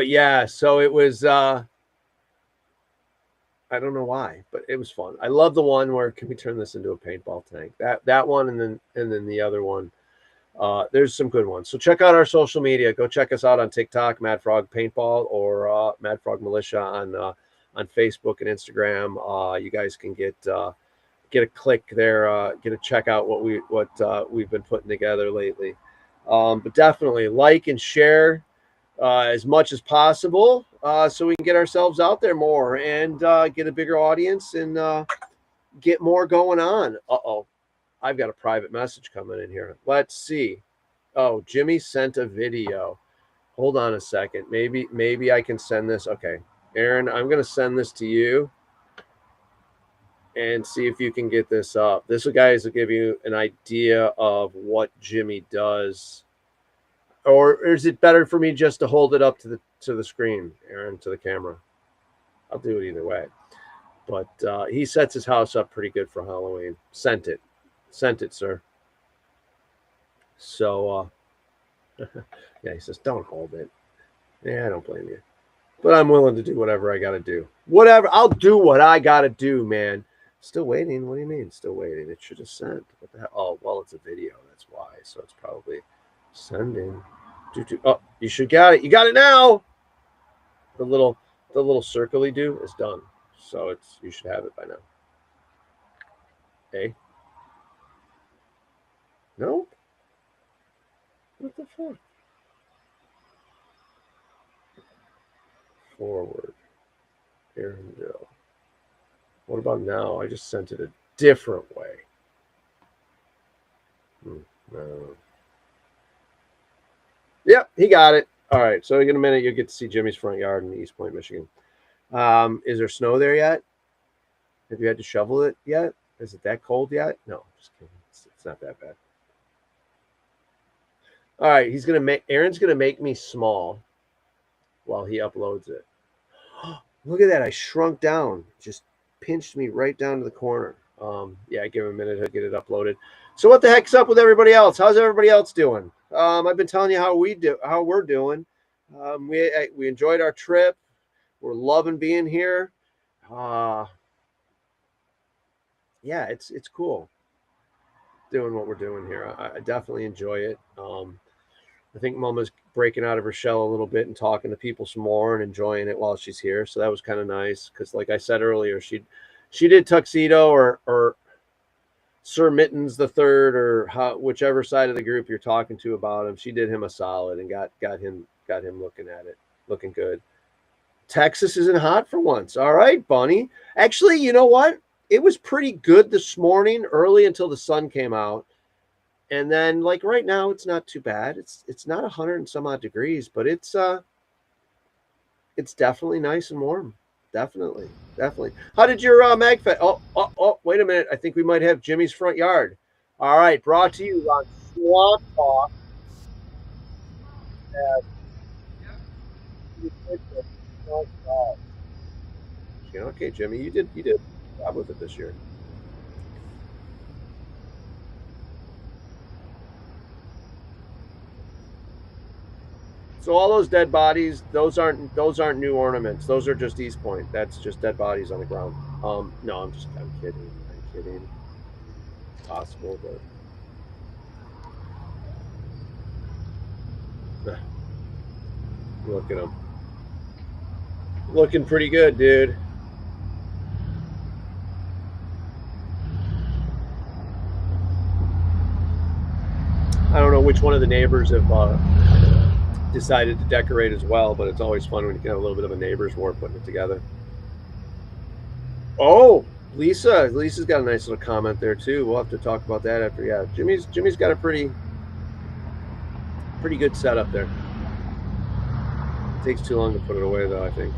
S2: yeah, so it was I don't know why, but it was fun. I love the one where can we turn this into a paintball tank? That one and then the other one. There's some good ones. So check out our social media. Go check us out on TikTok, Mad Frog Paintball, or Mad Frog Militia on Facebook and Instagram. You guys can get a click there, get a check out what we've been putting together lately. But definitely like and share as much as possible so we can get ourselves out there more and get a bigger audience and get more going on. I've got a private message coming in here. Let's see. Oh, Jimmy sent a video. Hold on a second. Maybe I can send this. Okay, Aaron, I'm going to send this to you. and see if you can get this up. This, guys, will give you an idea of what Jimmy does. Or is it better for me just to hold it up to the screen, Aaron, to the camera? I'll do it either way. But he sets his house up pretty good for Halloween. Sent it, sir. So yeah, he says, don't hold it. Yeah, I don't blame you. But I'm willing to do whatever I got to do. Whatever. I'll do what I got to do, man. Still waiting. What do you mean? Still waiting. It should have sent. What the hell? Oh, well, it's a video. That's why. So it's probably sending. Oh, you should got it. You got it now. The little circle-y do is done. So you should have it by now. Hey. Nope. What the fuck? Forward. Aaron Joe. What about now? I just sent it a different way. No. Yep, he got it. All right. So in a minute, you'll get to see Jimmy's front yard in East Point, Michigan. Is there snow there yet? Have you had to shovel it yet? Is it that cold yet? No, just kidding. It's not that bad. All right. Aaron's going to make me small while he uploads it. Look at that. I shrunk down. Just pinched me right down to the corner. Yeah, give him a minute to get it uploaded. So what the heck's up with everybody else? How's everybody else doing? I've been telling you how we're doing. We enjoyed our trip. We're loving being here. Yeah, it's cool doing what we're doing here. I definitely enjoy it. I think Mama's breaking out of her shell a little bit and talking to people some more and enjoying it while she's here. So that was kind of nice because, like I said earlier, she did Tuxedo or Sir Mittens the Third or whichever side of the group you're talking to about him. She did him a solid and got him looking at it, looking good. Texas isn't hot for once. All right, Bunny. Actually, you know what? It was pretty good this morning, early until the sun came out. And then, like right now, it's not too bad. It's not 100 and some odd degrees, but it's definitely nice and warm. Definitely. How did your MagFest? Oh, wait a minute. I think we might have Jimmy's front yard. All right, brought to you on Swamp Talk. Okay, Jimmy, you did a good job with it this year. So all those dead bodies, those aren't new ornaments. Those are just East Point. That's just dead bodies on the ground. No, I'm kidding. It's possible, but look at them. Looking pretty good, dude. I don't know which one of the neighbors have decided to decorate as well, but it's always fun when you get a little bit of a neighbor's war putting it together. Oh, Lisa's got a nice little comment there too. We'll have to talk about that after. Yeah, Jimmy's got a pretty good setup there. It takes too long to put it away though, I think.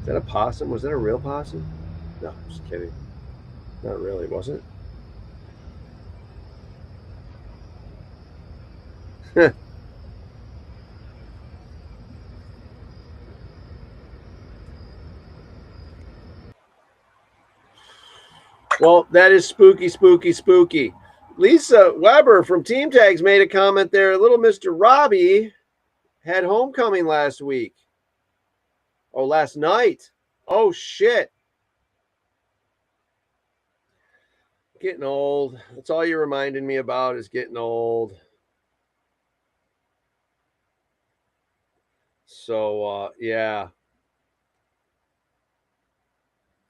S2: Is that a possum? Was that a real possum? No, I'm just kidding. Not really, was it? Well, that is spooky. Lisa Weber from Team Tags made a comment there. Little Mr. Robbie had homecoming last week. Oh, last night. Oh, shit. Getting old. That's all you're reminding me about is getting old. So, yeah.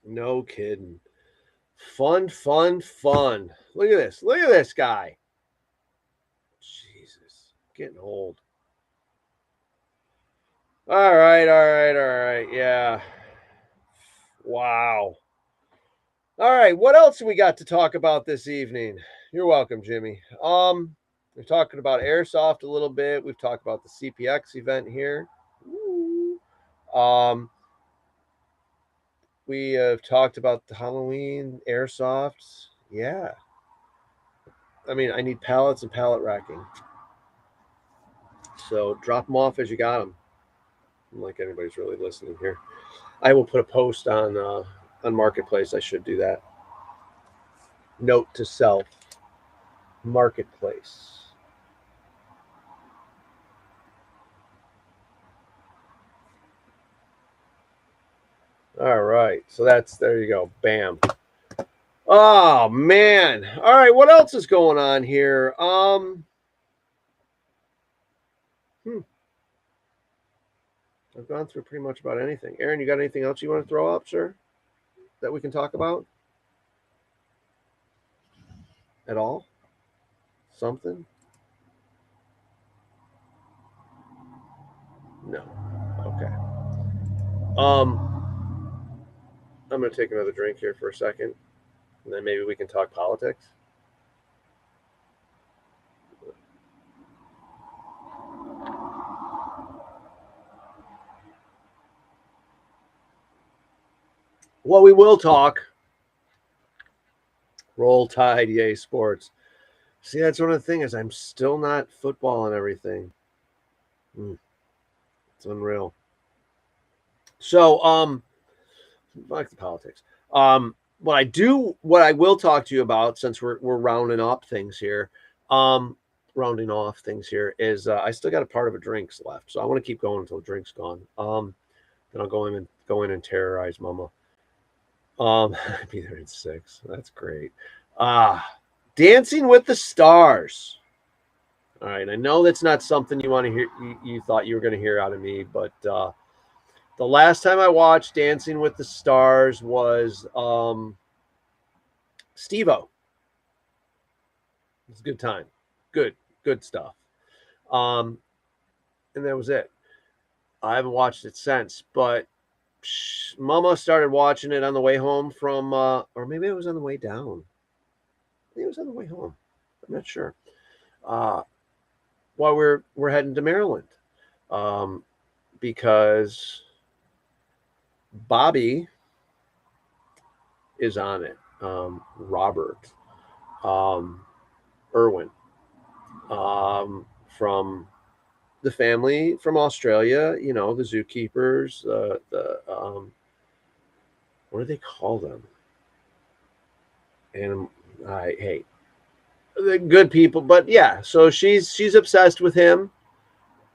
S2: No kidding. Fun. Look at this guy. Jesus. Getting old. All right. Yeah. Wow. All right. What else we got to talk about this evening? You're welcome, Jimmy. We're talking about airsoft a little bit. We've talked about the CPX event here. We have talked about the Halloween airsofts. Yeah. I mean, I need pallets and pallet racking. So drop them off as you got them. Like anybody's really listening here. I will put a post on Marketplace. I should do that. Note to self: Marketplace. All right, so there you go. Bam. Oh man. All right, what else is going on here? I've gone through pretty much about anything. Aaron, you got anything else you want to throw up, sir, that we can talk about? At all? Something? No. Okay. I'm going to take another drink here for a second, and then maybe we can talk politics. Well, we will talk. Roll Tide, yay, sports. See, that's one of the things. I'm still not football and everything. It's unreal. So, like the politics. What I will talk to you about, since we're rounding up things here, rounding off things here, is I still got a part of a drinks left, so I want to keep going until the drink's gone. Then I'll go in and terrorize Mama. I'll be there in 6. That's great. Dancing with the Stars. All right, I know that's not something you want to hear. You thought you were going to hear out of me, but the last time I watched Dancing with the Stars was Steve-O. It's a good time. Good stuff. And that was it. I haven't watched it since, but Mama started watching it on the way home from, or maybe it was on the way down. I think it was on the way home. I'm not sure. While we're heading to Maryland, because Bobby is on it. Robert Irwin, from the family from Australia, the zookeepers, what do they call them? And the good people, but yeah, so she's obsessed with him.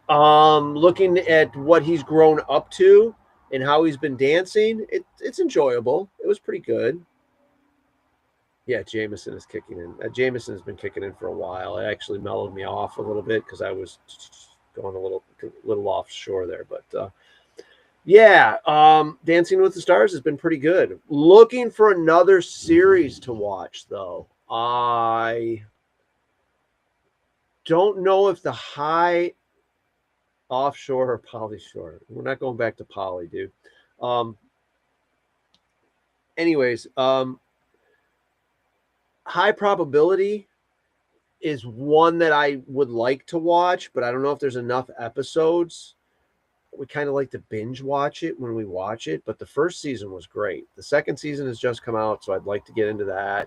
S2: Looking at what he's grown up to and how he's been dancing, it's enjoyable. It was pretty good. Yeah, Jameson is kicking in. Jameson has been kicking in for a while. It actually mellowed me off a little bit because I was going a little offshore there. But yeah, Dancing with the Stars has been pretty good. Looking for another series to watch, though. I don't know if the High Offshore or Polyshore. We're not going back to Poly, dude. Anyways, High Probability is one that I would like to watch, but I don't know if there's enough episodes. We kind of like to binge watch it when we watch it, but the first season was great. The second season has just come out, so I'd like to get into that.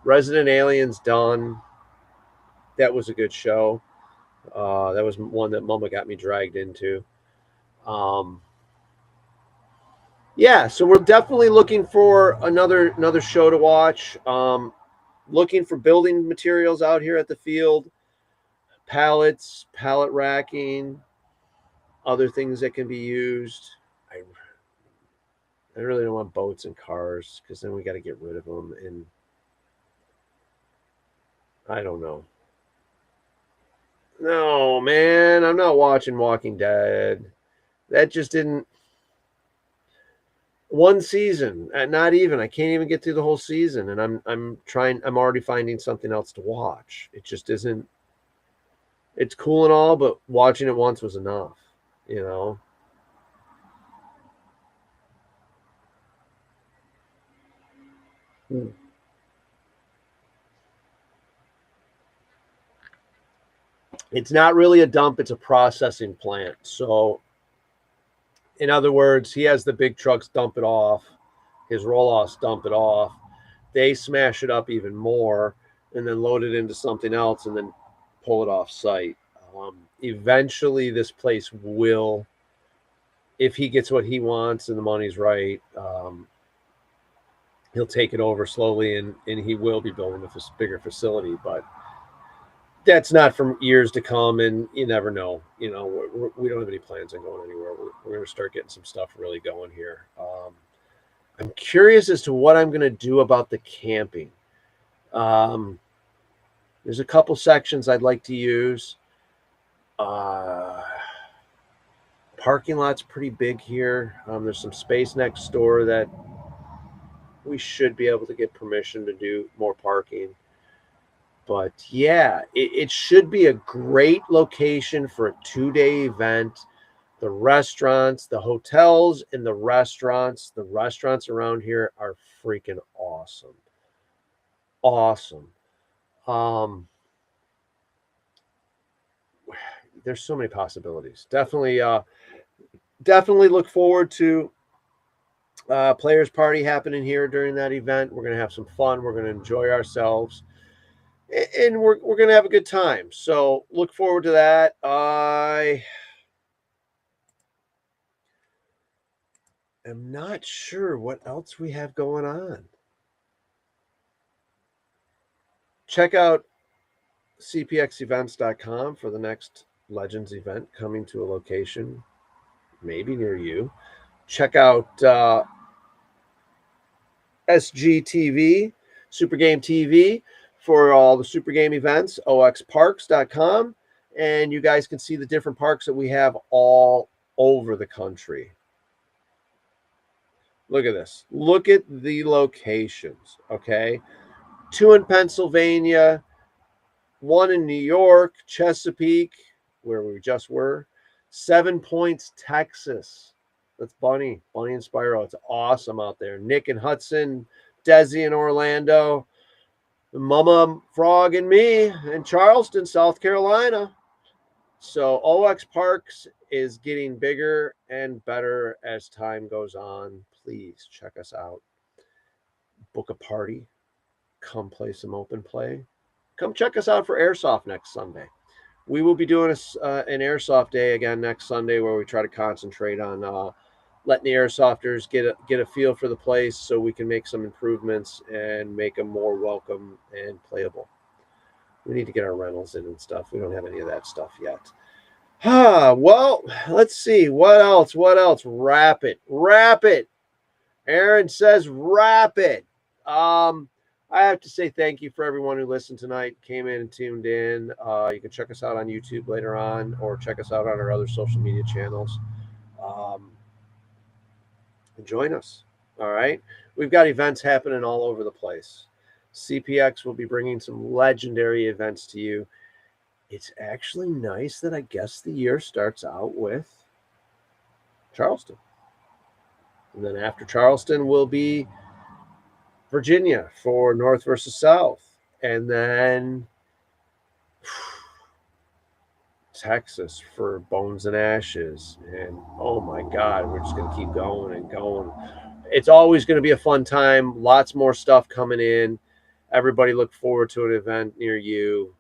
S2: Resident Alien's done. That was a good show. That was one that Mama got me dragged into. Yeah, so we're definitely looking for another show to watch. Looking for building materials out here at the field, pallets, pallet racking, other things that can be used. I really don't want boats and cars because then we got to get rid of them. And I don't know. No, man, I'm not watching Walking Dead. That just didn't. One season, not even. I can't even get through the whole season, and I'm already finding something else to watch. It just isn't. It's cool and all, but watching it once was enough, It's not really a dump, it's a processing plant. So In other words, he has the big trucks dump it off, his roll-offs dump it off. They smash it up even more and then load it into something else and then pull it off site. Eventually, this place will, if he gets what he wants and the money's right, he'll take it over slowly and he will be building a bigger facility. But that's not for years to come, and you never know. We don't have any plans on going anywhere. We're going to start getting some stuff really going here. I'm curious as to what I'm going to do about the camping. There's a couple sections I'd like to use. Parking lot's pretty big here. There's some space next door that we should be able to get permission to do more parking. But yeah, it should be a great location for a 2-day event. The restaurants, the hotels, and the restaurants around here are freaking awesome. Awesome. There's so many possibilities. Definitely look forward to Players Party happening here during that event. We're going to have some fun. We're going to enjoy ourselves. And we're going to have a good time. So look forward to that. I am not sure what else we have going on. Check out cpxevents.com for the next Legends event coming to a location maybe near you. Check out SGTV, Super Game TV, for all the Super Game events, oxparks.com. And you guys can see the different parks that we have all over the country. Look at this. Look at the locations, okay? 2 in Pennsylvania, 1 in New York, Chesapeake, where we just were. 7 Points, Texas. That's Bunny and Spyro. It's awesome out there. Nick and Hudson, Desi and Orlando, Mama Frog and me in Charleston, South Carolina. So OX Parks is getting bigger and better as time goes on. Please check us out. Book a party. Come play some open play. Come check us out for Airsoft next Sunday. We will be doing an Airsoft day again next Sunday where we try to concentrate on letting the Airsofters get a feel for the place so we can make some improvements and make them more welcome and playable. We need to get our rentals in and stuff. We don't have any of that stuff yet. Well, let's see. What else? Wrap it. Aaron says wrap it. I have to say thank you for everyone who listened tonight, came in and tuned in. You can check us out on YouTube later on or check us out on our other social media channels. Join us. All right. We've got events happening all over the place. CPX will be bringing some legendary events to you. It's actually nice that I guess the year starts out with Charleston. And then after Charleston will be Virginia for North versus South. And then Texas for Bones and Ashes. And oh my God, we're just going to keep going and going. It's always going to be a fun time. Lots more stuff coming in. Everybody look forward to an event near you.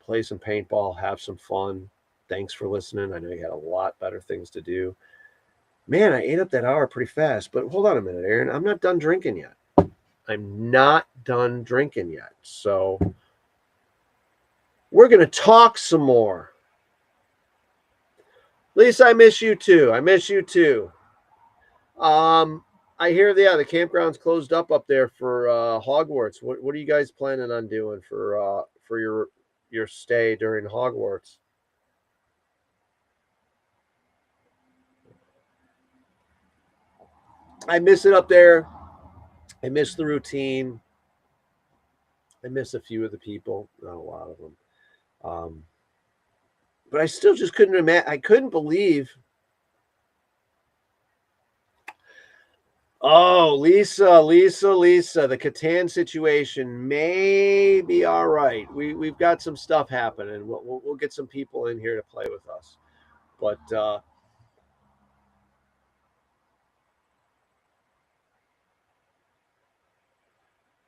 S2: Play some paintball, have some fun. Thanks for listening. I know you had a lot better things to do. Man, I ate up that hour pretty fast. But hold on a minute, Aaron. I'm not done drinking yet. So we're going to talk some more. Lisa, I miss you too. I hear the campground's closed up there for Hogwarts. What are you guys planning on doing for your stay during Hogwarts? I miss it up there. I miss the routine. I miss a few of the people, not a lot of them. But I still just couldn't imagine. I couldn't believe. Oh, Lisa, the Catan situation may be all right. We've got some stuff happening. We'll get some people in here to play with us. But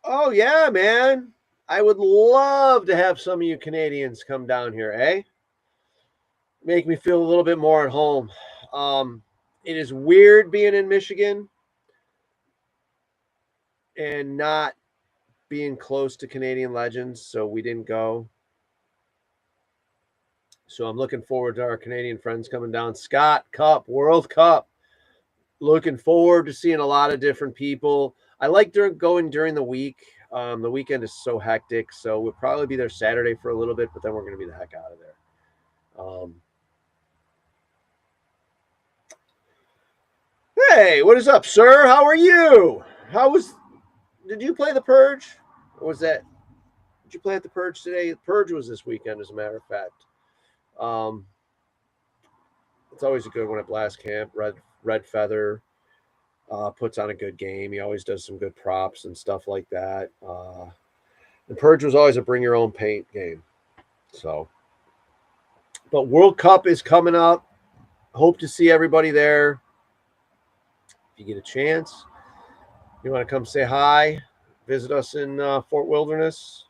S2: Oh, yeah, man. I would love to have some of you Canadians come down here, eh? Make me feel a little bit more at home. It is weird being in Michigan and not being close to Canadian legends, so we didn't go. So I'm looking forward to our Canadian friends coming down. Scott Cup, World Cup. Looking forward to seeing a lot of different people. I like going during the week. The weekend is so hectic, so we'll probably be there Saturday for a little bit, but then we're going to be the heck out of there. Hey, what is up, sir? How are you? Did you play the Purge? Or was that? Did you play at the Purge today? The Purge was this weekend, as a matter of fact. It's always a good one at Blast Camp. Red Feather puts on a good game. He always does some good props and stuff like that. The Purge was always a bring your own paint game. So, but World Cup is coming up. Hope to see everybody there. If you get a chance, you want to come say hi, visit us in Fort Wilderness.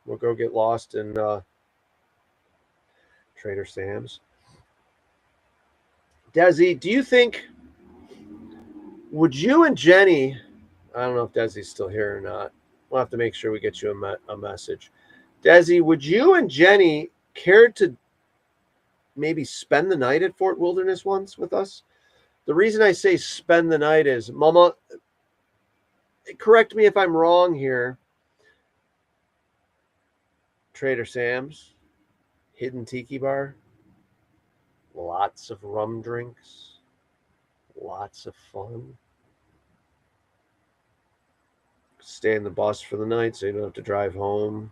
S2: We'll go get lost in Trader Sam's. Desi, do you think, would you and Jenny, I don't know if Desi's still here or not. We'll have to make sure we get you a message. Desi, would you and Jenny care to maybe spend the night at Fort Wilderness once with us? The reason I say spend the night is, Mama, correct me if I'm wrong here. Trader Sam's, hidden tiki bar, lots of rum drinks, lots of fun. Stay in the bus for the night so you don't have to drive home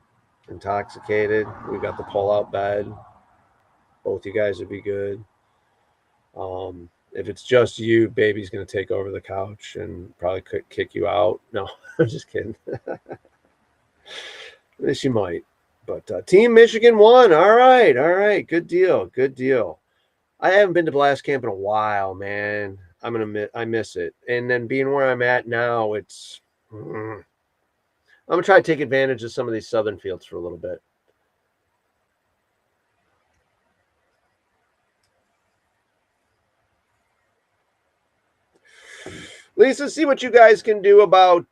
S2: intoxicated. We got the pull-out bed. Both you guys would be good. If it's just you, baby's going to take over the couch and probably kick you out. No, I'm just kidding. She might. But Team Michigan won. All right. Good deal. I haven't been to Blast Camp in a while, man. I miss it. And then being where I'm at now, it's I'm gonna try to take advantage of some of these southern fields for a little bit. Lisa, see what you guys can do about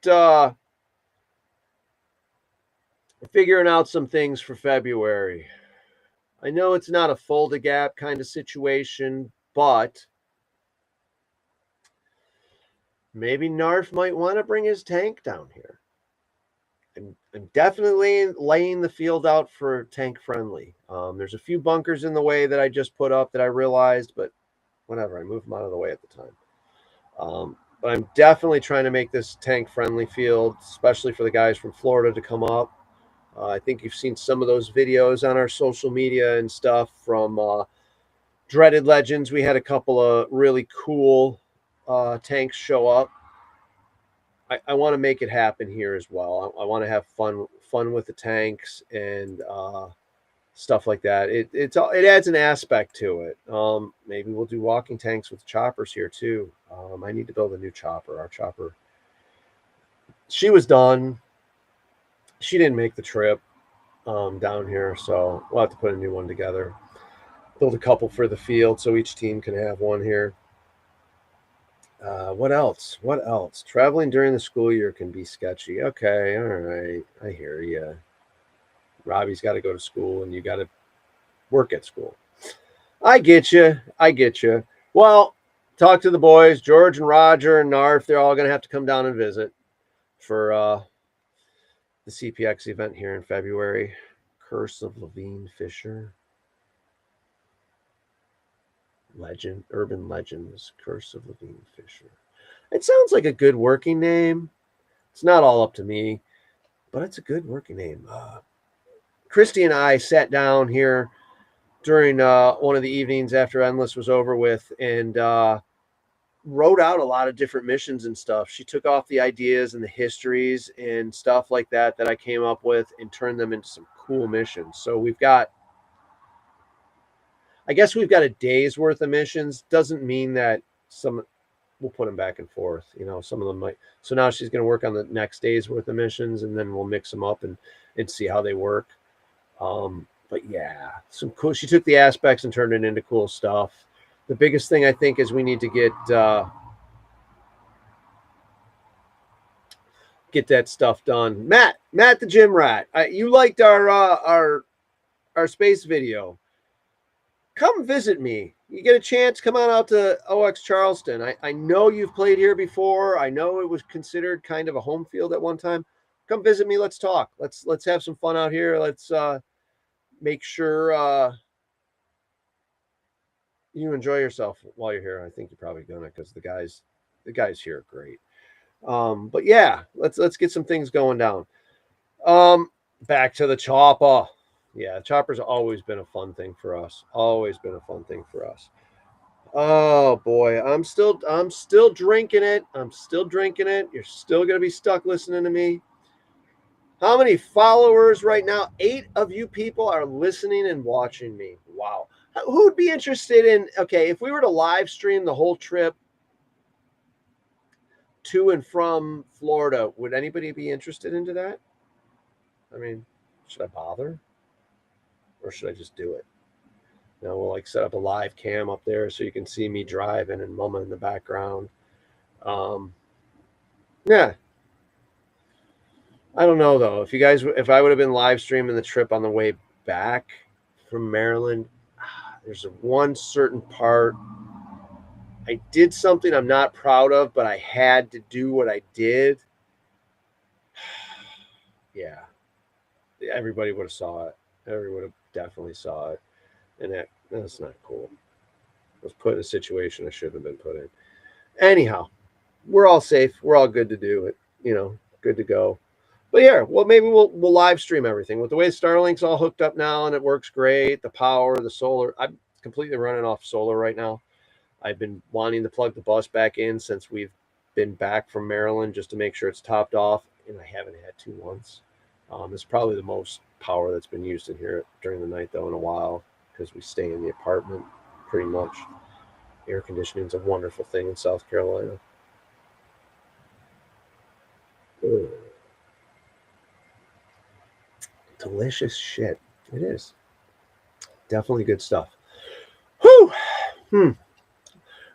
S2: figuring out some things for February. I know it's not a fold-a-gap kind of situation, but maybe Narf might want to bring his tank down here. I'm definitely laying the field out for tank friendly. There's a few bunkers in the way that I just put up that I realized, but whatever, I moved them out of the way at the time. But I'm definitely trying to make this tank friendly field, especially for the guys from Florida to come up. I think you've seen some of those videos on our social media and stuff from Dreaded Legends. We had a couple of really cool tanks show up. I want to make it happen here as well. I want to have fun with the tanks and stuff like that. It adds an aspect to it. Maybe we'll do walking tanks with choppers here too. I need to build a new chopper. Our chopper, she was done. She didn't make the trip down here, so we'll have to put a new one together. Build a couple for the field so each team can have one here. What else? Traveling during the school year can be sketchy. Okay, all right. I hear you. Robbie's got to go to school and you got to work at school. I get you. Well, talk to the boys, George and Roger and Narf. They're all going to have to come down and visit for the CPX event here in February. Curse of Levine Fisher. Urban Legends, Curse of Levine Fisher. It sounds like a good working name. It's not all up to me, but it's a good working name. Christy and I sat down here during one of the evenings after Endless was over with and wrote out a lot of different missions and stuff. She took off the ideas and the histories and stuff like that I came up with and turned them into some cool missions. So we've got a day's worth of missions. Doesn't mean that we'll put them back and forth. Some of them might. So now she's going to work on the next day's worth of missions, and then we'll mix them up and see how they work. But yeah, some cool. She took the aspects and turned it into cool stuff. The biggest thing I think is we need to get that stuff done. Matt the gym rat. You liked our space video. Come visit me. You get a chance, come on out to OX Charleston. I know you've played here before. I know it was considered kind of a home field at one time. Come visit me. Let's talk. Let's have some fun out here. Let's make sure you enjoy yourself while you're here. I think you're probably gonna, because the guys here are great. But yeah, let's get some things going down. Back to the chopper. Yeah, chopper's always been a fun thing for us. Always been a fun thing for us. Oh boy, I'm still drinking it. I'm still drinking it. You're still gonna be stuck listening to me. How many followers right now? 8 of you people are listening and watching me. Wow. Who would be interested in, okay, if we were to live stream the whole trip to and from Florida, would anybody be interested into that? I mean, should I bother? Or should I just do it? We'll like set up a live cam up there so you can see me driving and Mama in the background. Yeah. I don't know though. If I would have been live streaming the trip on the way back from Maryland, there's one certain part. I did something I'm not proud of, but I had to do what I did. Yeah. Everybody would have saw it. Everybody would have definitely saw it. And that's not cool. I was put in a situation I shouldn't have been put in. Anyhow, we're all safe. We're all good to do it. Good to go. But yeah, well, maybe we'll live stream everything. With the way Starlink's all hooked up now and it works great, the power, the solar. I'm completely running off solar right now. I've been wanting to plug the bus back in since we've been back from Maryland just to make sure it's topped off, and I haven't had to once. It's probably the most power that's been used in here during the night, though, in a while, because we stay in the apartment pretty much. Air conditioning is a wonderful thing in South Carolina. Ugh. Delicious shit. It is. Definitely good stuff. Whew.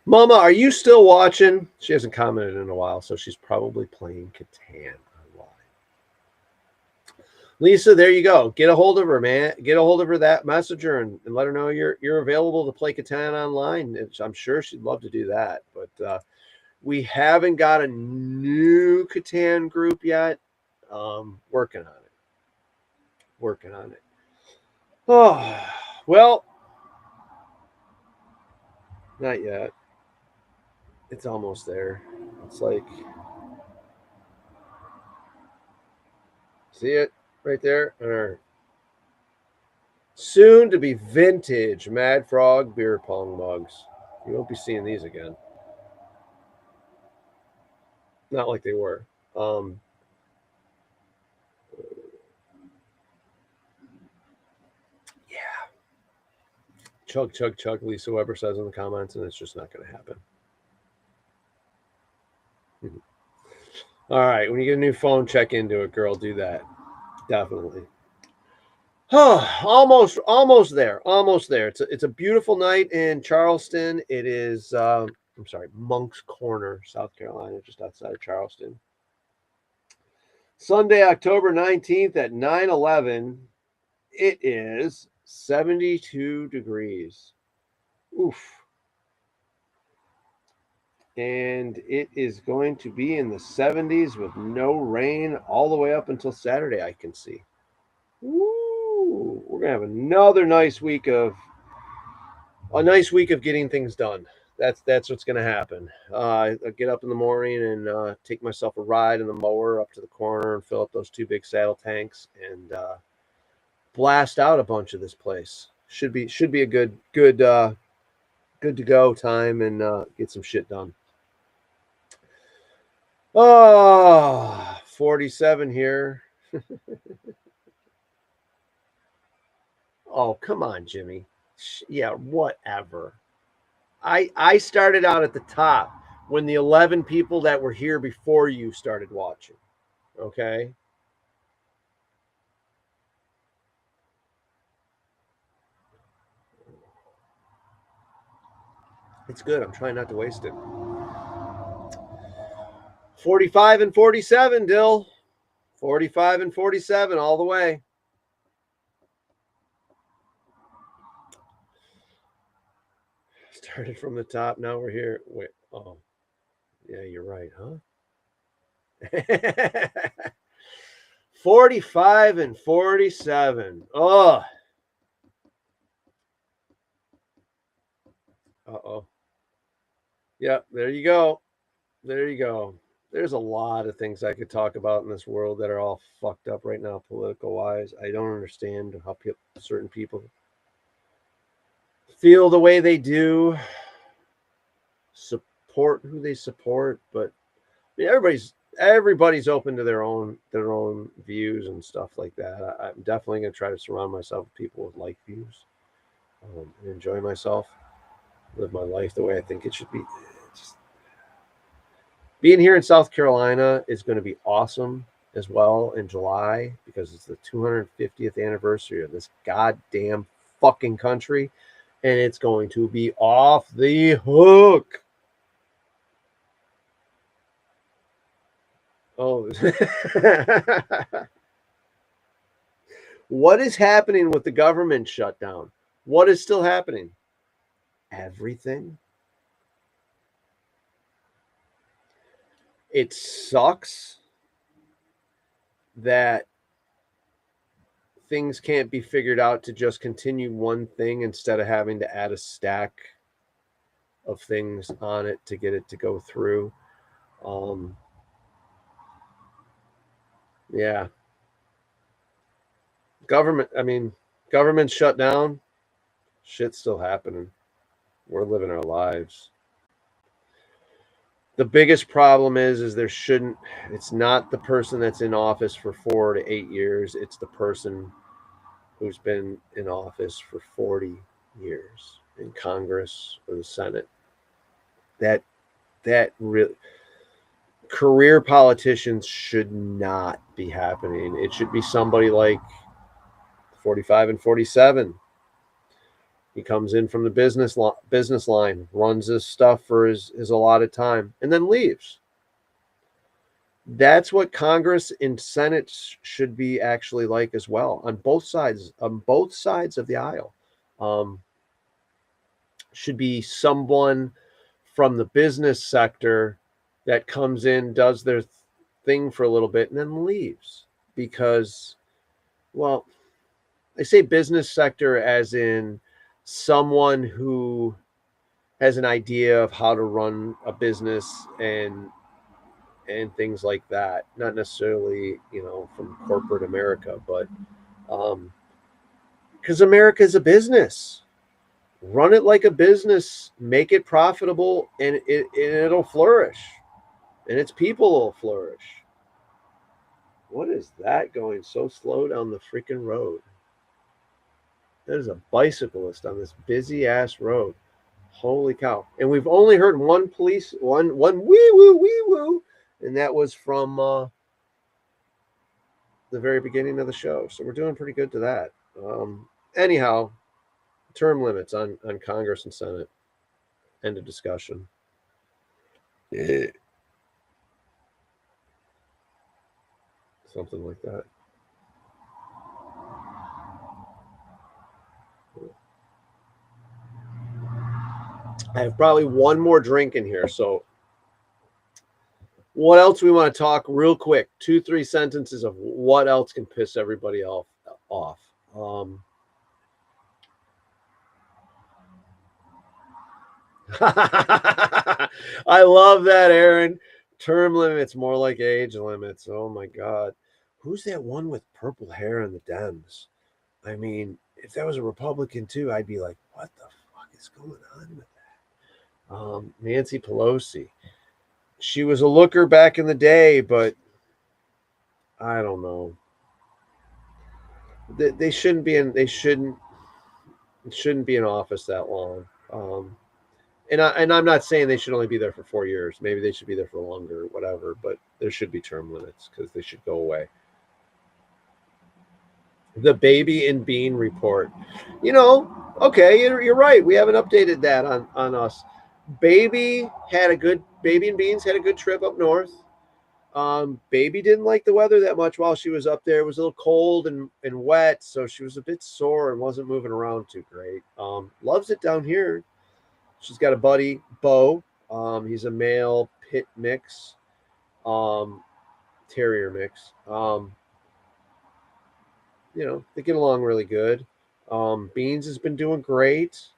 S2: Mama, are you still watching? She hasn't commented in a while, so she's probably playing Catan online. Lisa, there you go. Get a hold of her, man. Get a hold of her, that messenger, and let her know you're available to play Catan online. I'm sure she'd love to do that. But we haven't got a new Catan group yet. Working on it. Oh, well, not yet. It's almost there. It's like, see it right there? Or soon to be vintage Mad Frog beer pong mugs. You won't be seeing these again. Not like they were. Yeah. Chug, chug, chug, Lisa Weber says in the comments, and it's just not going to happen. All right. When you get a new phone, check into it, girl. Do that. Definitely. Oh, almost there. It's a beautiful night in Charleston. It is, Moncks Corner, South Carolina, just outside of Charleston. Sunday, October 19th at 9:11. It is 72 degrees. Oof. And it is going to be in the 70s with no rain all the way up until Saturday, I can see. Woo! We're gonna have another nice week of getting things done. That's what's gonna happen. I get up in the morning and take myself a ride in the mower up to the corner and fill up those 2 big saddle tanks and blast out a bunch of this place. Should be a good to go time and get some shit done. Oh, 47 here. Oh, come on, Jimmy. Yeah, whatever. I started out at the top. when the 11 people that were here before you started watching. Okay? It's good. I'm trying not to waste it. 45 and 47, Dill. 45 and 47 all the way. Started from the top. Now we're here. Wait. Oh. Yeah, you're right, huh? 45 and 47. Oh. Uh-oh. Yep, there you go. There you go. There's a lot of things I could talk about in this world that are all fucked up right now, political wise. I don't understand how certain people feel the way they do, support who they support, but I mean, everybody's open to their own views and stuff like that. I'm definitely going to try to surround myself with people with like views, and enjoy myself, live my life the way I think it should be. Just being here in South Carolina is going to be awesome as well in July because it's the 250th anniversary of this goddamn fucking country, and it's going to be off the hook. Oh. What is happening with the government shutdown? What is still happening? Everything. It sucks that things can't be figured out to just continue one thing instead of having to add a stack of things on it to get it to go through. Yeah. Government shut down. Shit's still happening. We're living our lives. The biggest problem is it's not the person that's in office for 4 to 8 years. It's the person who's been in office for 40 years in Congress or the Senate. That really, career politicians should not be happening. It should be somebody like 45 and 47. He comes in from the business line, runs his stuff for his allotted time, and then leaves. That's what Congress and Senate should be actually like as well, on both sides of the aisle. Should be someone from the business sector that comes in, does their thing for a little bit, and then leaves. Because, well, I say business sector as in someone who has an idea of how to run a business and things like that. Not necessarily, from corporate America, but because America is a business. Run it like a business, make it profitable, and it'll flourish, and its people will flourish. What is that going so slow down the freaking road? There's a bicyclist on this busy ass road. Holy cow. And we've only heard one wee woo, and that was from the very beginning of the show. So we're doing pretty good to that. Anyhow, term limits on Congress and Senate. End of discussion. Something like that. I have probably one more drink in here. So what else we want to talk real quick? 2-3 sentences of what else can piss everybody off. I love that, Aaron. Term limits, more like age limits. Oh my God. Who's that one with purple hair in the Dems? I mean, if that was a Republican too, I'd be like, what the fuck is going on with that? Nancy Pelosi. She was a looker back in the day, but I don't know. They shouldn't be in office that long. And I'm not saying they should only be there for 4 years. Maybe they should be there for longer, whatever. But there should be term limits because they should go away. The baby and bean report. Okay, you're right. We haven't updated that on us. Baby and Beans had a good trip up north. Baby didn't like the weather that much while she was up there. It was a little cold and wet, so she was a bit sore and wasn't moving around too great. Loves it down here. She's got a buddy, Bo. He's a male pit mix, terrier mix. They get along really good. Beans has been doing great.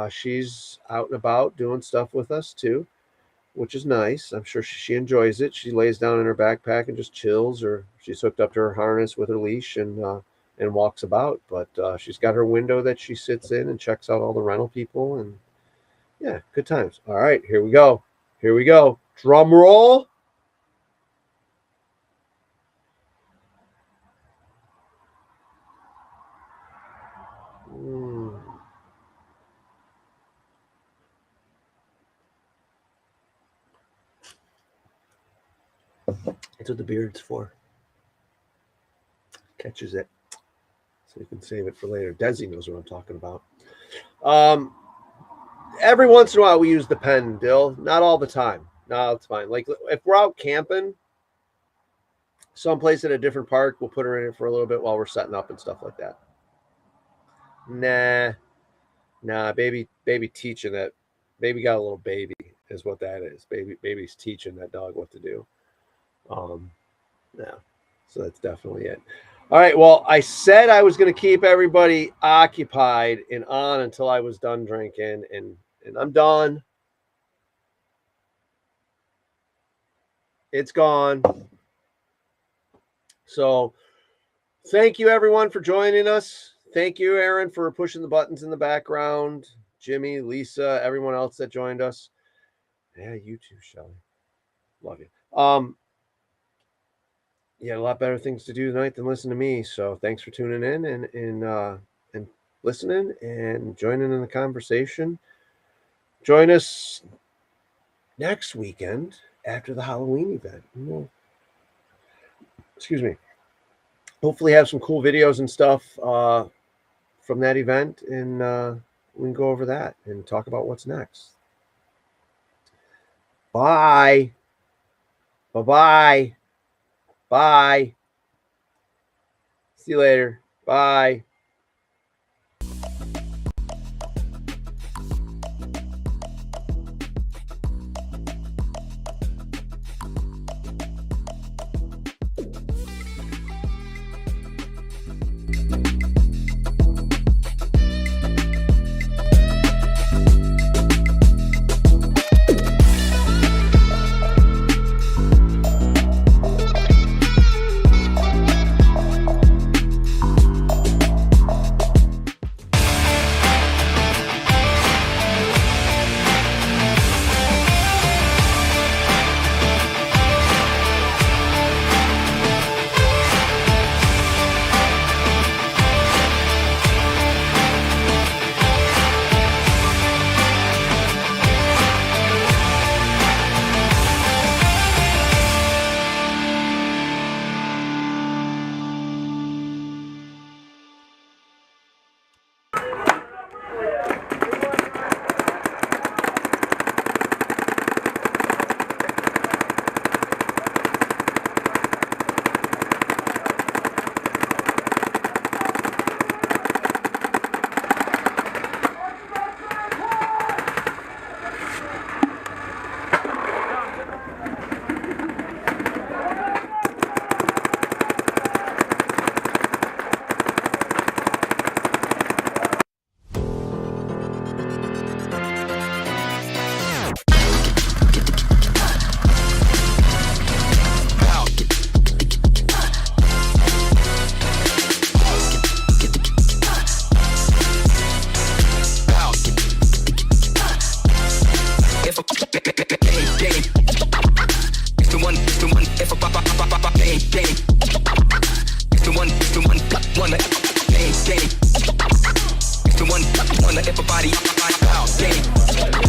S2: She's out and about doing stuff with us too, which is nice. I'm sure she enjoys it. She lays down in her backpack and just chills, or she's hooked up to her harness with her leash and walks about. But she's got her window that she sits in and checks out all the rental people, and yeah, good times. All right, here we go. Drum roll. That's what the beard's for. Catches it. So you can save it for later. Desi knows what I'm talking about. Every once in a while we use the pen, Dill. Not all the time. No, it's fine. Like if we're out camping someplace at a different park, we'll put her in it for a little bit while we're setting up and stuff like that. Nah, baby teaching that. Baby got a little baby is what that is. Baby's teaching that dog what to do. Yeah, so that's definitely it. All right, well, I said I was going to keep everybody occupied and on until I was done drinking, and I'm done. It's gone. So thank you, everyone, for joining us. Thank you, Aaron, for pushing the buttons in the background. Jimmy, Lisa, everyone else that joined us. Yeah, you too, Shelly. Love you. You had a lot better things to do tonight than listen to me. So thanks for tuning in and listening and joining in the conversation. Join us next weekend after the Halloween event. Excuse me. Hopefully have some cool videos and stuff from that event, and we can go over that and talk about what's next. Bye. Bye-bye. Bye. See you later. Bye.
S1: Everybody out, game.